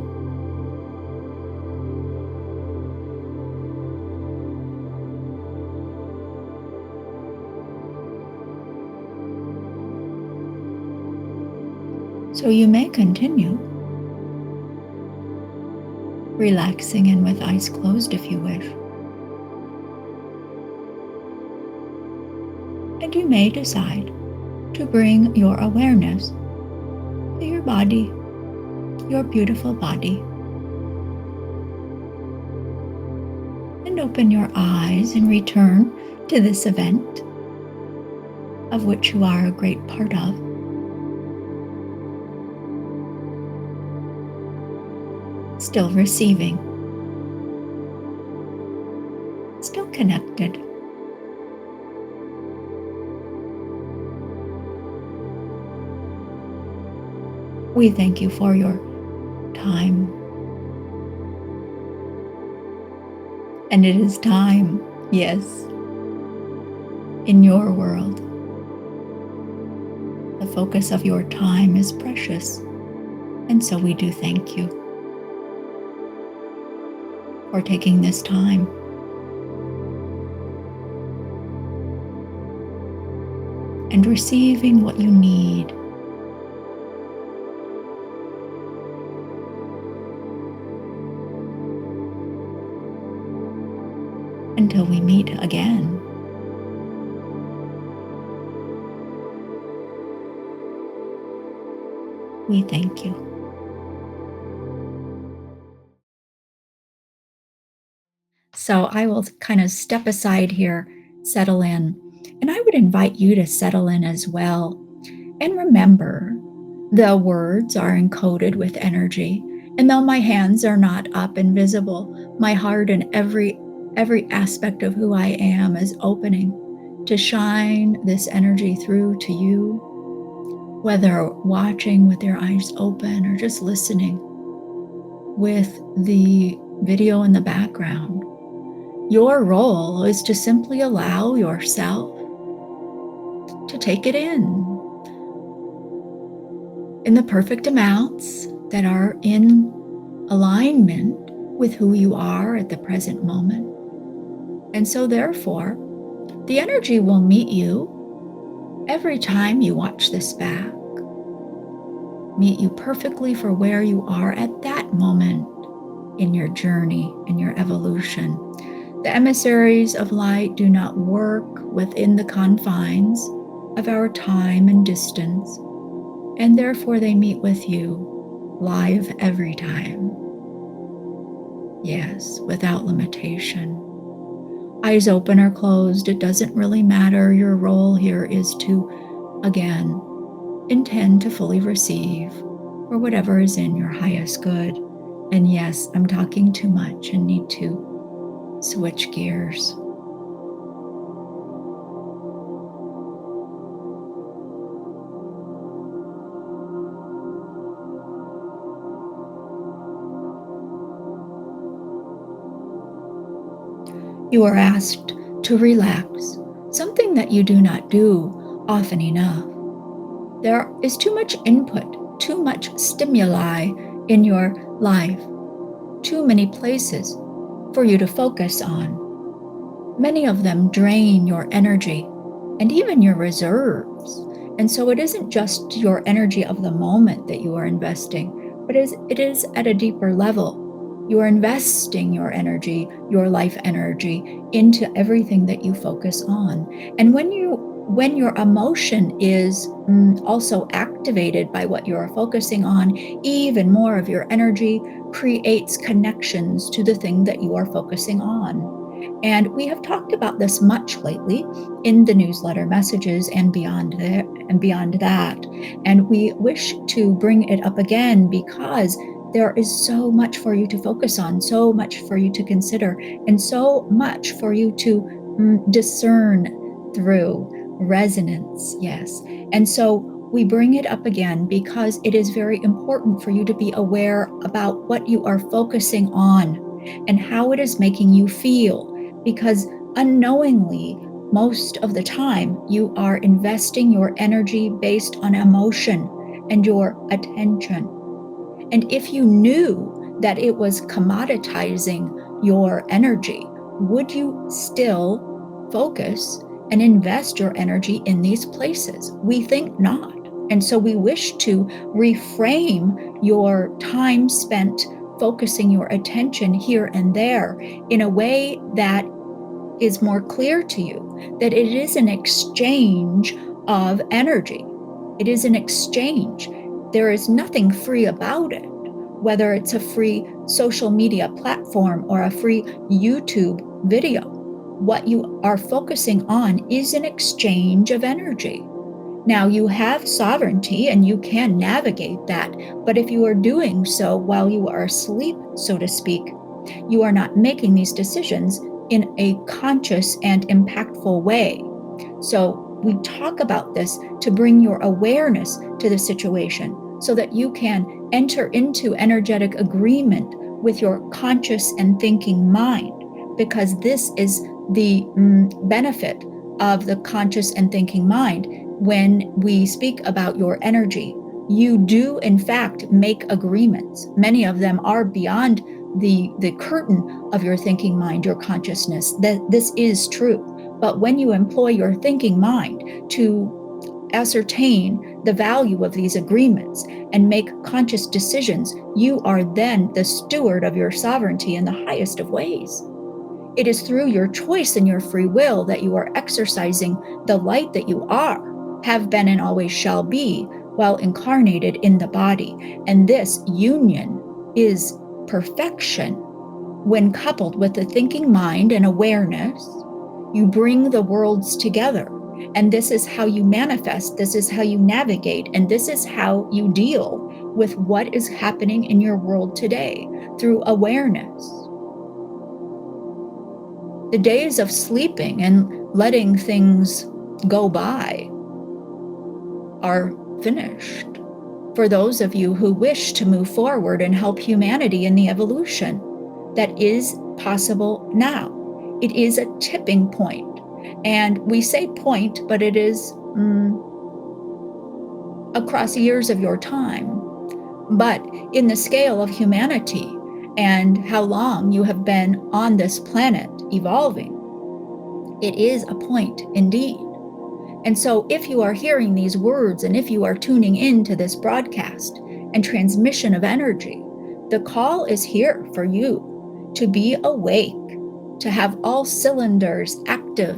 So you may continue relaxing and with eyes closed if you wish. And you may decide to bring your awareness to your body, your beautiful body, and open your eyes and return to this event of which you are a great part of. Still receiving, still connected. We thank you for your time. And it is time, yes, in your world. The focus of your time is precious, and so we do thank you for taking this time. And receiving what you need. Until we meet again. We thank you. So I will kind of step aside here, settle in, and I would invite you to settle in as well. And remember, the words are encoded with energy. And though my hands are not up and visible, my heart and every aspect of who I am is opening to shine this energy through to you, whether watching with your eyes open or just listening with the video in the background. Your role is to simply allow yourself to take it in the perfect amounts that are in alignment with who you are at the present moment. And so therefore, the energy will meet you every time you watch this back. Meet you perfectly for where you are at that moment in your journey, in your evolution. The emissaries of light do not work within the confines of our time and distance, and therefore they meet with you live every time. Yes, without limitation. Eyes open or closed, it doesn't really matter. Your role here is to, again, intend to fully receive for whatever is in your highest good. And yes, I'm talking too much and need to switch gears. You are asked to relax, something that you do not do often enough. There is too much input, too much stimuli in your life, too many places for you to focus on. Many of them drain your energy and even your reserves. And so it isn't just your energy of the moment that you are investing, but it is at a deeper level. You are investing your energy, your life energy, into everything that you focus on. And when your emotion is also activated by what you are focusing on, even more of your energy creates connections to the thing that you are focusing on. And we have talked about this much lately in the newsletter messages and beyond there and beyond that. And we wish to bring it up again because there is so much for you to focus on, so much for you to consider, and so much for you to discern through resonance. Yes. And so we bring it up again because it is very important for you to be aware about what you are focusing on and how it is making you feel, because unknowingly, most of the time, you are investing your energy based on emotion and your attention. And if you knew that it was commoditizing your energy, would you still focus and invest your energy in these places? We think not. And so we wish to reframe your time spent focusing your attention here and there in a way that is more clear to you, that it is an exchange of energy. It is an exchange. There is nothing free about it, whether it's a free social media platform or a free YouTube video. What you are focusing on is an exchange of energy. Now, you have sovereignty and you can navigate that, but if you are doing so while you are asleep, so to speak, you are not making these decisions in a conscious and impactful way. So we talk about this to bring your awareness to the situation so that you can enter into energetic agreement with your conscious and thinking mind, because this is the benefit of the conscious and thinking mind. When we speak about your energy, you do in fact make agreements. Many of them are beyond the curtain of your thinking mind, your consciousness. That this is true. But when you employ your thinking mind to ascertain the value of these agreements and make conscious decisions, you are then the steward of your sovereignty in the highest of ways. It is through your choice and your free will that you are exercising the light that you are, have been, and always shall be, while incarnated in the body. And this union is perfection. When coupled with the thinking mind and awareness, you bring the worlds together. And this is how you manifest, this is how you navigate, and this is how you deal with what is happening in your world today, through awareness. The days of sleeping and letting things go by are finished. For those of you who wish to move forward and help humanity in the evolution that is possible now, it is a tipping point. And we say point, but it is across years of your time. But in the scale of humanity and how long you have been on this planet evolving, it is a point indeed. And so if you are hearing these words and if you are tuning into this broadcast and transmission of energy, the call is here for you to be awake, to have all cylinders active,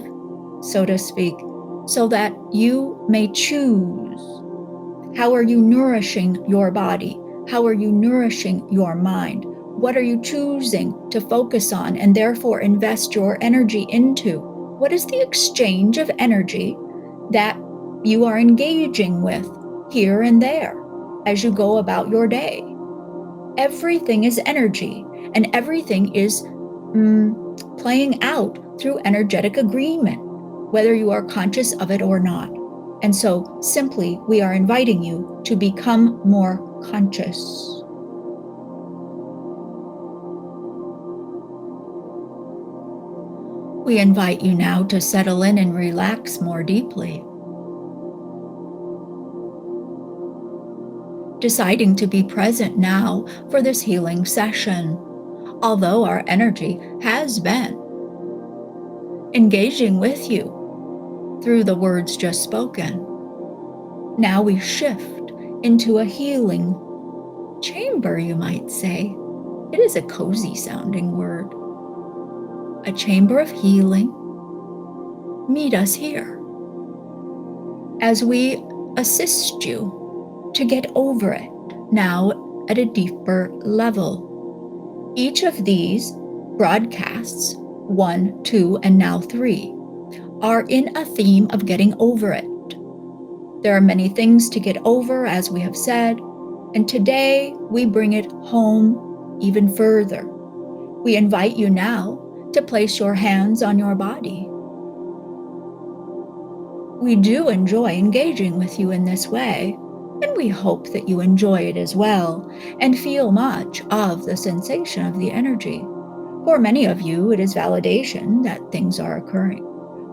so to speak, so that you may choose. How are you nourishing your body? How are you nourishing your mind? What are you choosing to focus on and therefore invest your energy into? What is the exchange of energy that you are engaging with here and there as you go about your day? Everything is energy, and everything is playing out through energetic agreement, whether you are conscious of it or not. And so simply, we are inviting you to become more conscious. We invite you now to settle in and relax more deeply. Deciding to be present now for this healing session, although our energy has been engaging with you through the words just spoken. Now we shift into a healing chamber, you might say. It is a cozy sounding word. A chamber of healing. Meet us here as we assist you to get over it now at a deeper level. Each of these broadcasts, 1, 2, and now 3, are in a theme of getting over it. There are many things to get over, as we have said, and today we bring it home even further. We invite you now to place your hands on your body. We do enjoy engaging with you in this way, and we hope that you enjoy it as well and feel much of the sensation of the energy. For many of you, it is validation that things are occurring.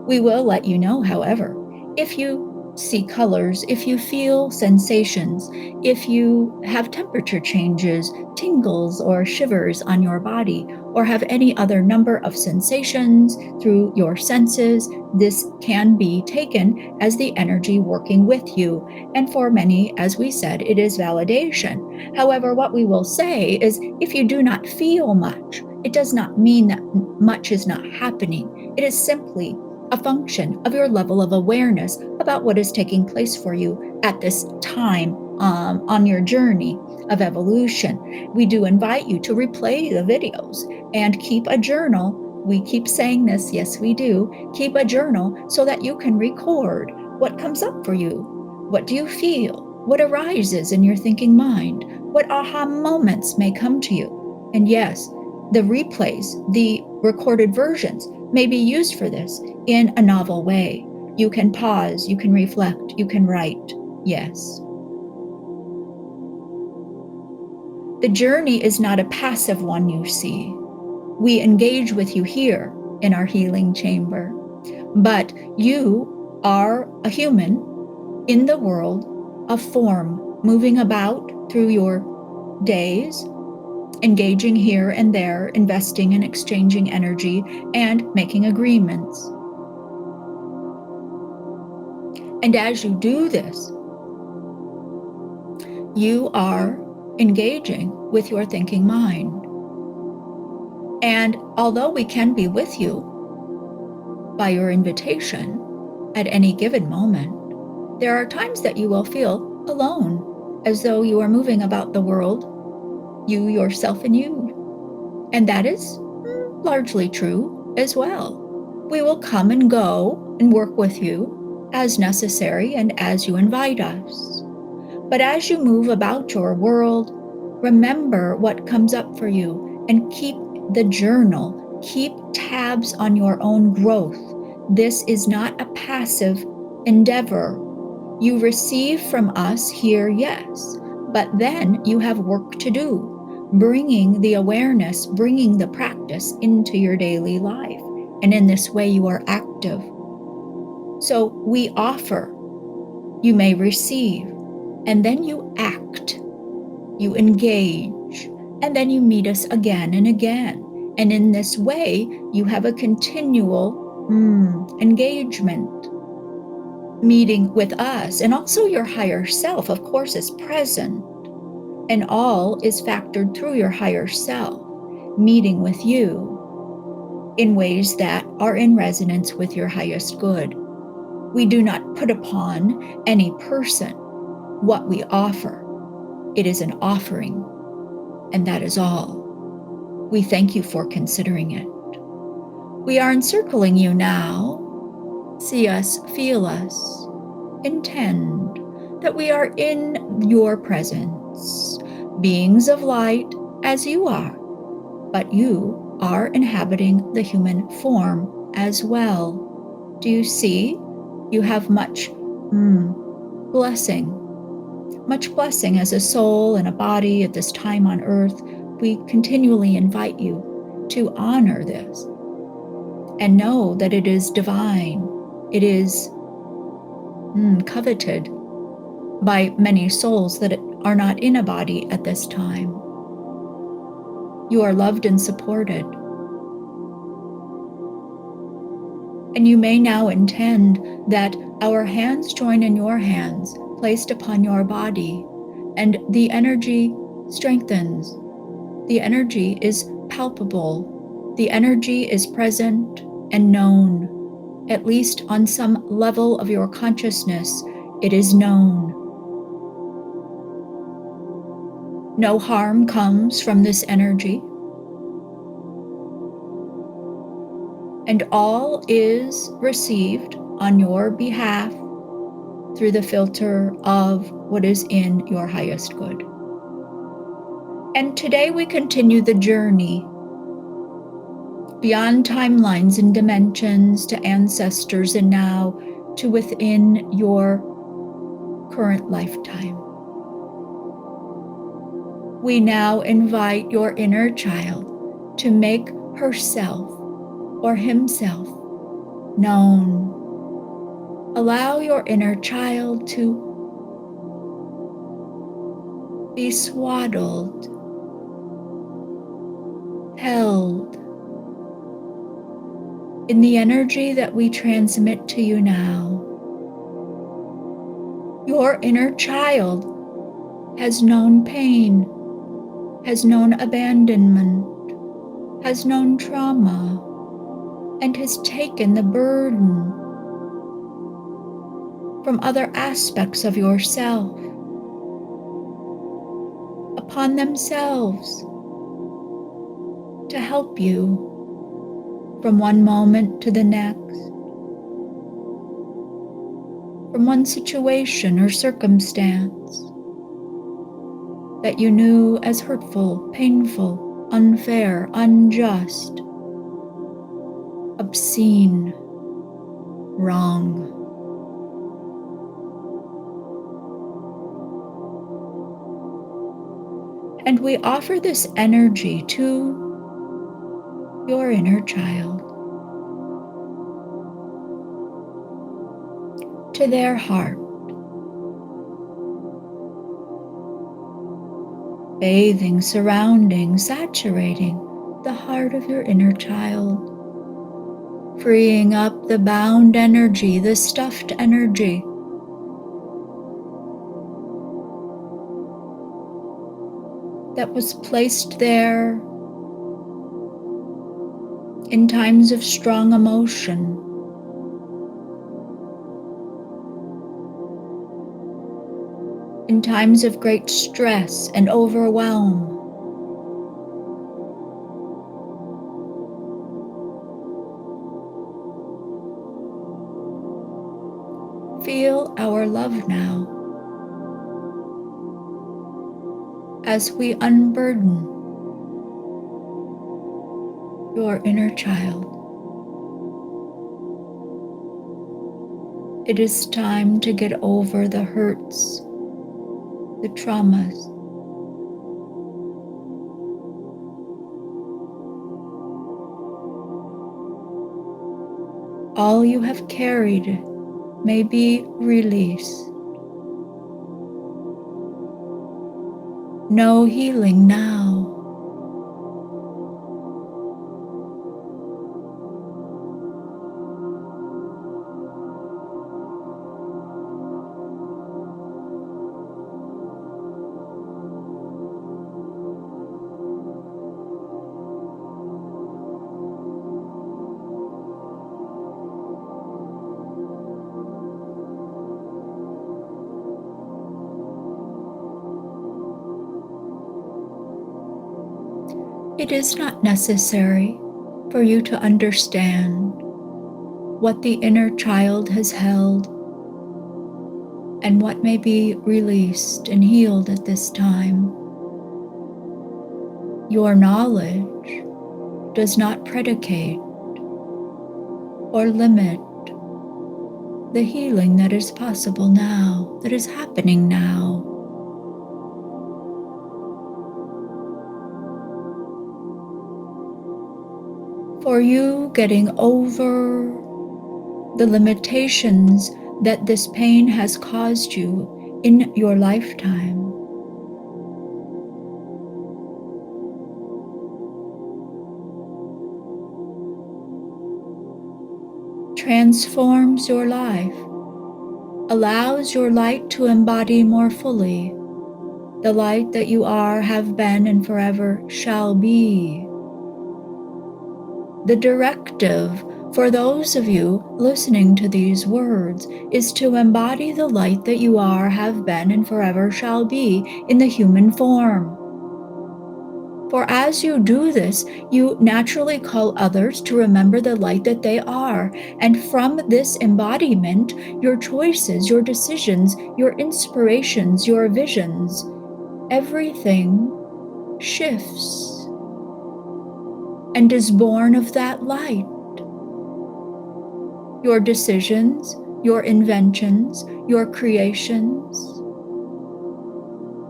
We will let you know, however, if you see colors, if you feel sensations, if you have temperature changes, tingles, or shivers on your body, or have any other number of sensations through your senses, this can be taken as the energy working with you. And for many, as we said, it is validation. However, what we will say is if you do not feel much, it does not mean that much is not happening. It is simply a function of your level of awareness about what is taking place for you at this time on your journey of evolution. We do invite you to replay the videos and keep a journal. We keep saying this, yes, we do. Keep a journal so that you can record what comes up for you. What do you feel? What arises in your thinking mind? What aha moments may come to you? And yes, the replays, the recorded versions, may be used for this in a novel way. You can pause, you can reflect, you can write. Yes. The journey is not a passive one, you see. We engage with you here in our healing chamber, but you are a human in the world of form, moving about through your days, engaging here and there, investing and exchanging energy, and making agreements. And as you do this, you are engaging with your thinking mind. And although we can be with you by your invitation at any given moment, there are times that you will feel alone, as though you are moving about the world, you, yourself, and you. And that is largely true as well. We will come and go and work with you as necessary and as you invite us. But as you move about your world, remember what comes up for you and keep the journal, keep tabs on your own growth. This is not a passive endeavor. You receive from us here, yes, but then you have work to do, bringing the awareness, bringing the practice into your daily life. And in this way, you are active. So we offer, you may receive, and then you act, you engage, and then you meet us again and again. And in this way, you have a continual engagement, meeting with us. And also your higher self, of course, is present. And all is factored through your higher self, meeting with you in ways that are in resonance with your highest good. We do not put upon any person what we offer. It is an offering, and that is all. We thank you for considering it. We are encircling you now. See us, feel us, intend that we are in your presence, beings of light as you are, but you are inhabiting the human form as well. Do you see? You have much blessing, much blessing as a soul and a body at this time on earth. We continually invite you to honor this and know that it is divine. It is coveted by many souls that are not in a body at this time. You are loved and supported. And you may now intend that our hands join in your hands, placed upon your body, and the energy strengthens. The energy is palpable. The energy is present and known. At least on some level of your consciousness, it is known. No harm comes from this energy. And all is received on your behalf through the filter of what is in your highest good. And today we continue the journey beyond timelines and dimensions to ancestors and now to within your current lifetime. We now invite your inner child to make herself or himself known. Allow your inner child to be swaddled, held in the energy that we transmit to you now. Your inner child has known pain, has known abandonment, has known trauma, and has taken the burden from other aspects of yourself upon themselves to help you from one moment to the next, from one situation or circumstance that you knew as hurtful, painful, unfair, unjust, obscene, wrong. And we offer this energy to your inner child, to their heart, bathing, surrounding, saturating the heart of your inner child, freeing up the bound energy, the stuffed energy, that was placed there in times of strong emotion, in times of great stress and overwhelm. Feel our love now as we unburden your inner child. It is time to get over the hurts, the traumas, all you have carried may be released. No healing now. It is not necessary for you to understand what the inner child has held and what may be released and healed at this time. Your knowledge does not predicate or limit the healing that is possible now, that is happening now. For you getting over the limitations that this pain has caused you in your lifetime, transforms your life, allows your light to embody more fully the light that you are, have been, and forever shall be. The directive for those of you listening to these words is to embody the light that you are, have been, and forever shall be in the human form. For as you do this, you naturally call others to remember the light that they are. And from this embodiment, your choices, your decisions, your inspirations, your visions, everything shifts and is born of that light. Your decisions, your inventions, your creations,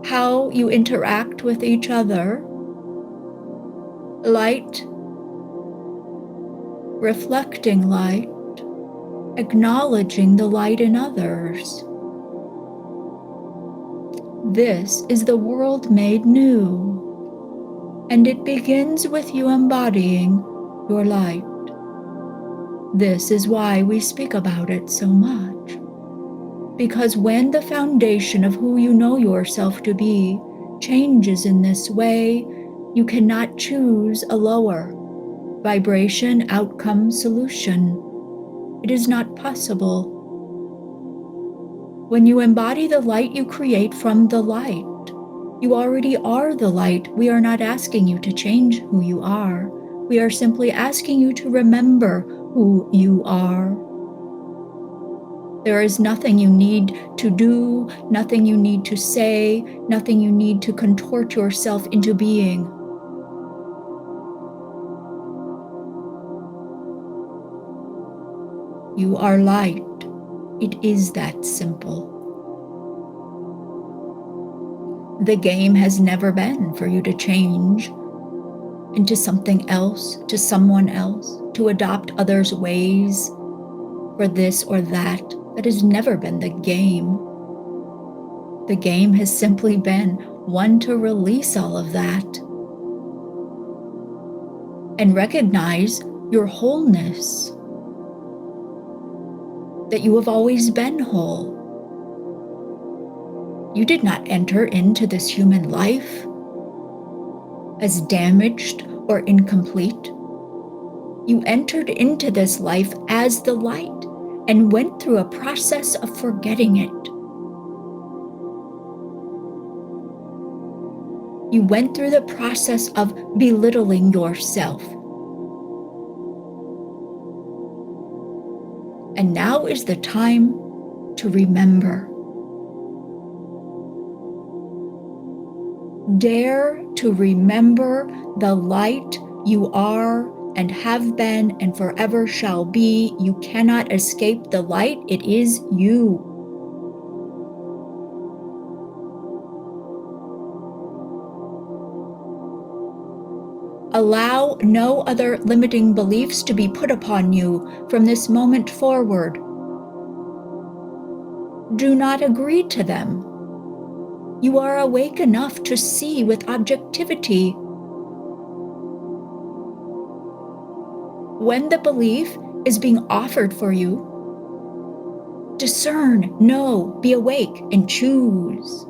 how you interact with each other, light, reflecting light, acknowledging the light in others. This is the world made new, and it begins with you embodying your light. This is why we speak about it so much, because when the foundation of who you know yourself to be changes in this way, you cannot choose a lower vibration, outcome, solution. It is not possible. When you embody the light, you create from the light. You already are the light. We are not asking you to change who you are. We are simply asking you to remember who you are. There is nothing you need to do, nothing you need to say, nothing you need to contort yourself into being. You are light. It is that simple. The game has never been for you to change into something else, to someone else, to adopt others' ways for this or that. That has never been the game. The game has simply been one to release all of that and recognize your wholeness, that you have always been whole. You did not enter into this human life as damaged or incomplete. You entered into this life as the light and went through a process of forgetting it. You went through the process of belittling yourself. And now is the time to remember. Dare to remember the light you are and have been and forever shall be. You cannot escape the light. It is you. Allow no other limiting beliefs to be put upon you from this moment forward. Do not agree to them. You are awake enough to see with objectivity. When the belief is being offered for you, discern, know, be awake, and choose.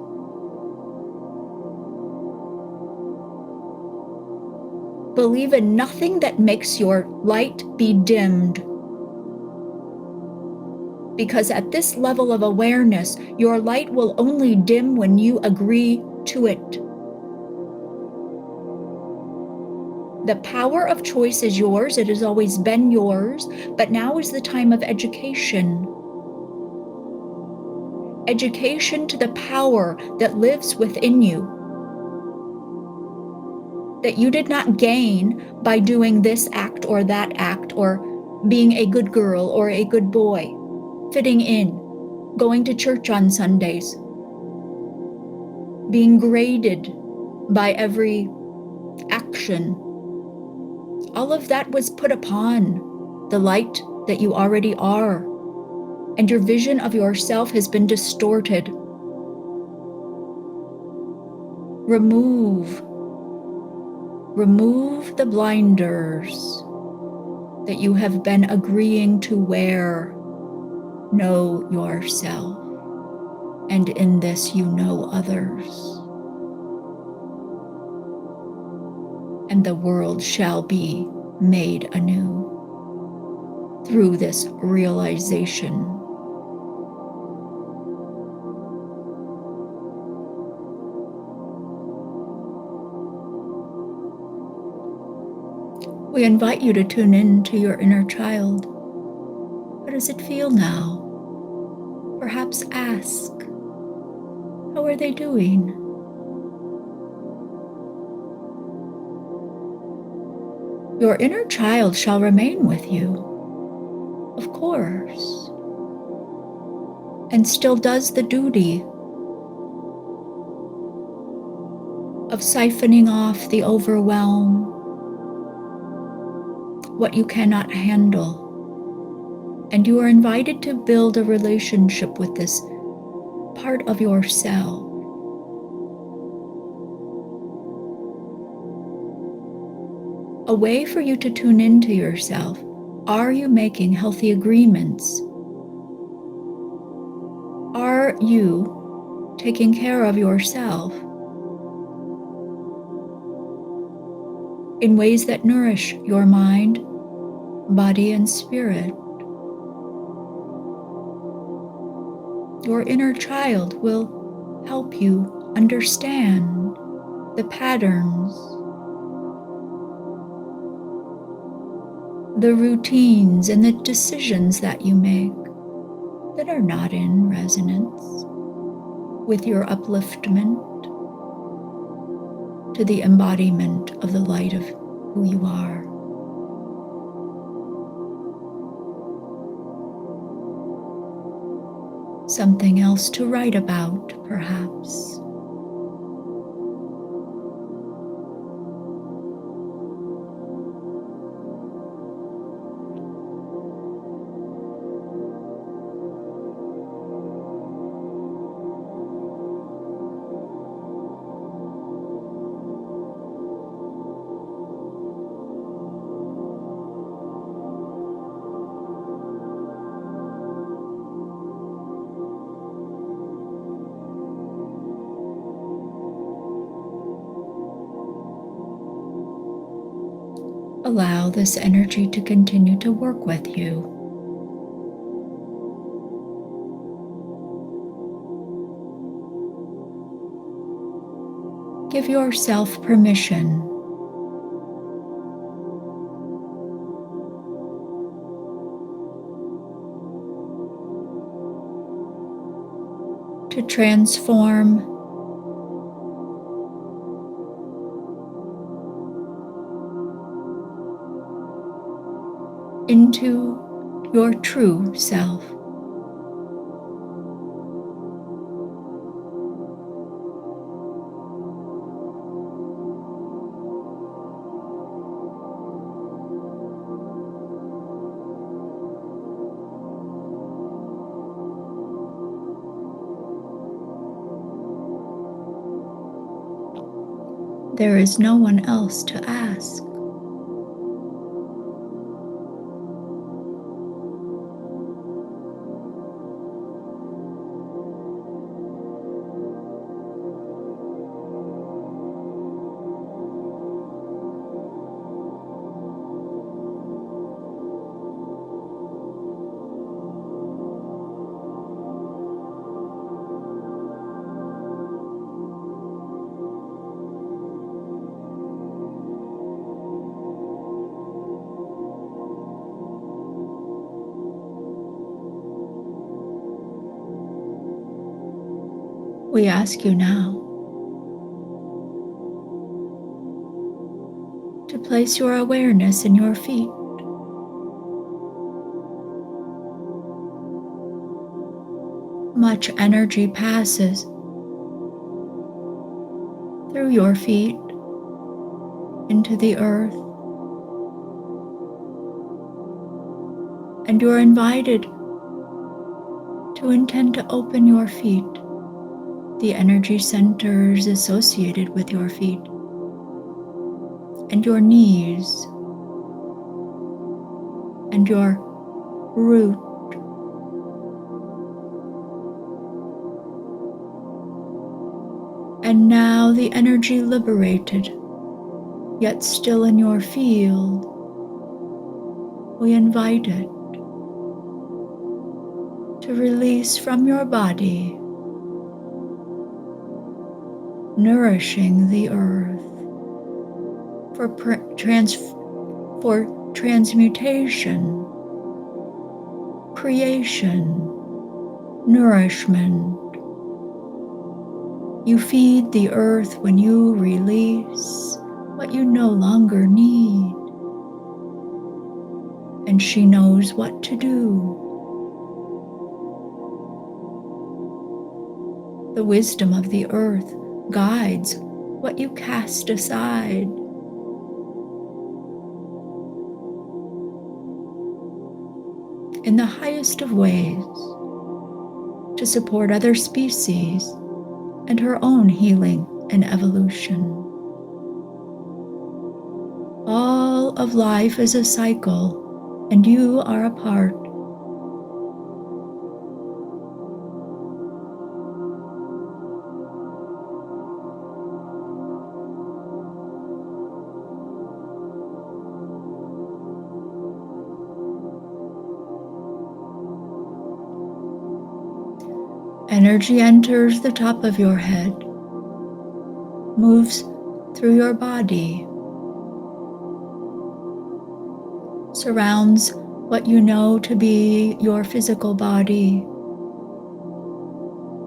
Believe in nothing that makes your light be dimmed. Because at this level of awareness, your light will only dim when you agree to it. The power of choice is yours. It has always been yours, but now is the time of education. Education to the power that lives within you, that you did not gain by doing this act or that act, or being a good girl or a good boy, fitting in, going to church on Sundays, being graded by every action. All of that was put upon the light that you already are, and your vision of yourself has been distorted. Remove the blinders that you have been agreeing to wear. Know yourself, and in this you know others. And the world shall be made anew through this realization. We invite you to tune in to your inner child. How does it feel now? Perhaps ask, how are they doing? Your inner child shall remain with you, of course, and still does the duty of siphoning off the overwhelm, what you cannot handle. And you are invited to build a relationship with this part of yourself. A way for you to tune into yourself. Are you making healthy agreements? Are you taking care of yourself in ways that nourish your mind, body, and spirit? Your inner child will help you understand the patterns, the routines, and the decisions that you make that are not in resonance with your upliftment to the embodiment of the light of who you are. Something else to write about, perhaps. Allow this energy to continue to work with you. Give yourself permission to transform into your true self. There is no one else to ask. We ask you now to place your awareness in your feet. Much energy passes through your feet into the earth, and you're invited to intend to open your feet, the energy centers associated with your feet, and your knees, and your root, and now the energy liberated, yet still in your field, we invite it to release from your body, nourishing the earth for transmutation, creation, nourishment. You feed the earth when you release what you no longer need, and she knows what to do. The wisdom of the earth guides what you cast aside. In the highest of ways, to support other species and her own healing and evolution. All of life is a cycle, and you are a part. Energy enters the top of your head, moves through your body, surrounds what you know to be your physical body,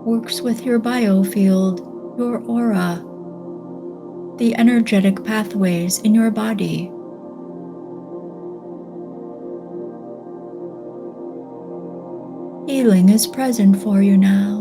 works with your biofield, your aura, the energetic pathways in your body. Healing is present for you now.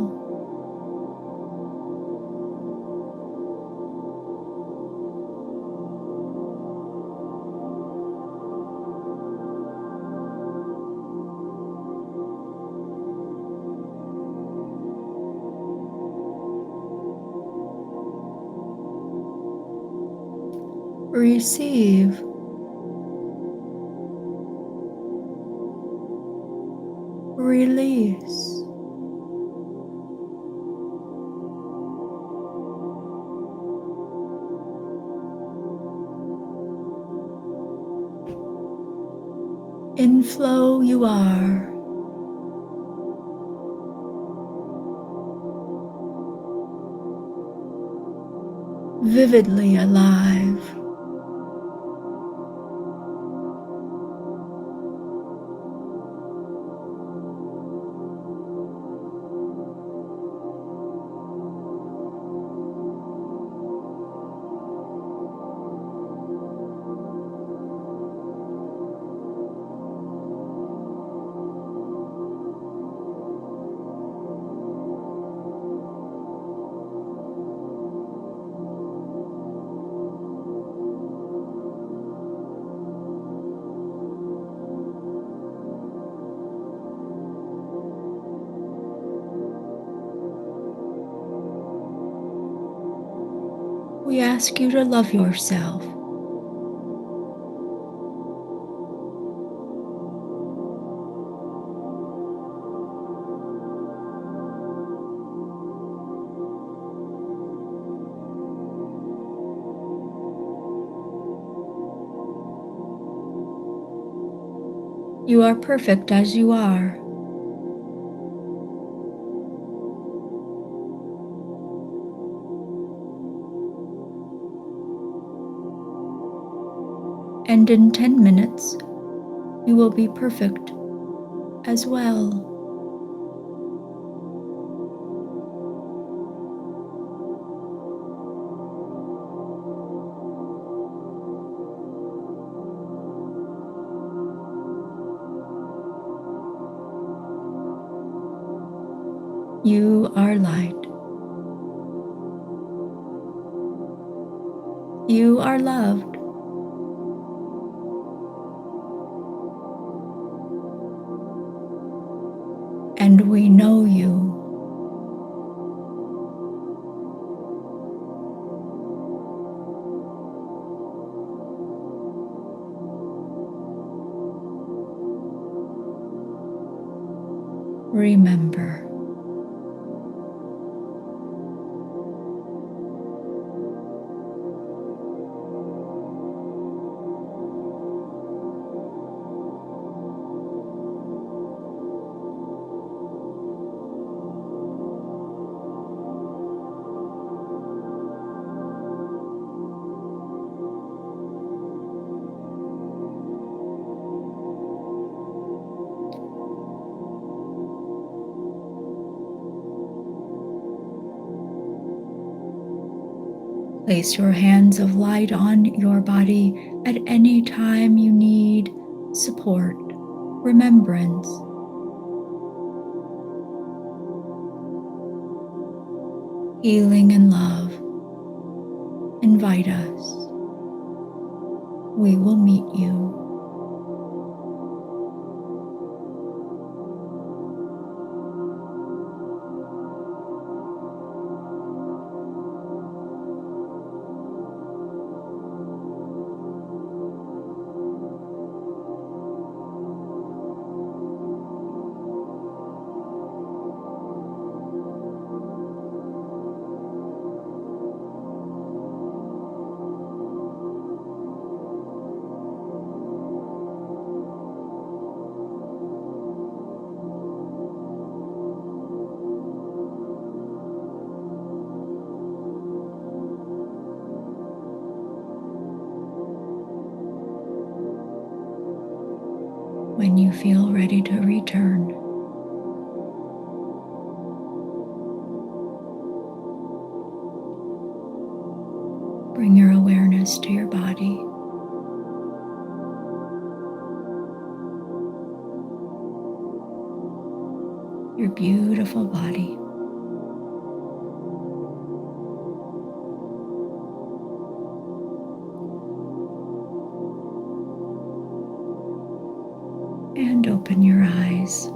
Receive. Release. In flow you are. Vividly alive. We ask you to love yourself. You are perfect as you are. And in 10 minutes, you will be perfect as well. You are light. You are loved. And we know you. Remember, place your hands of light on your body at any time you need support, remembrance. Healing and love invite us. We will meet you. When you feel ready to return, bring your awareness to your body. Your beautiful body. And open your eyes.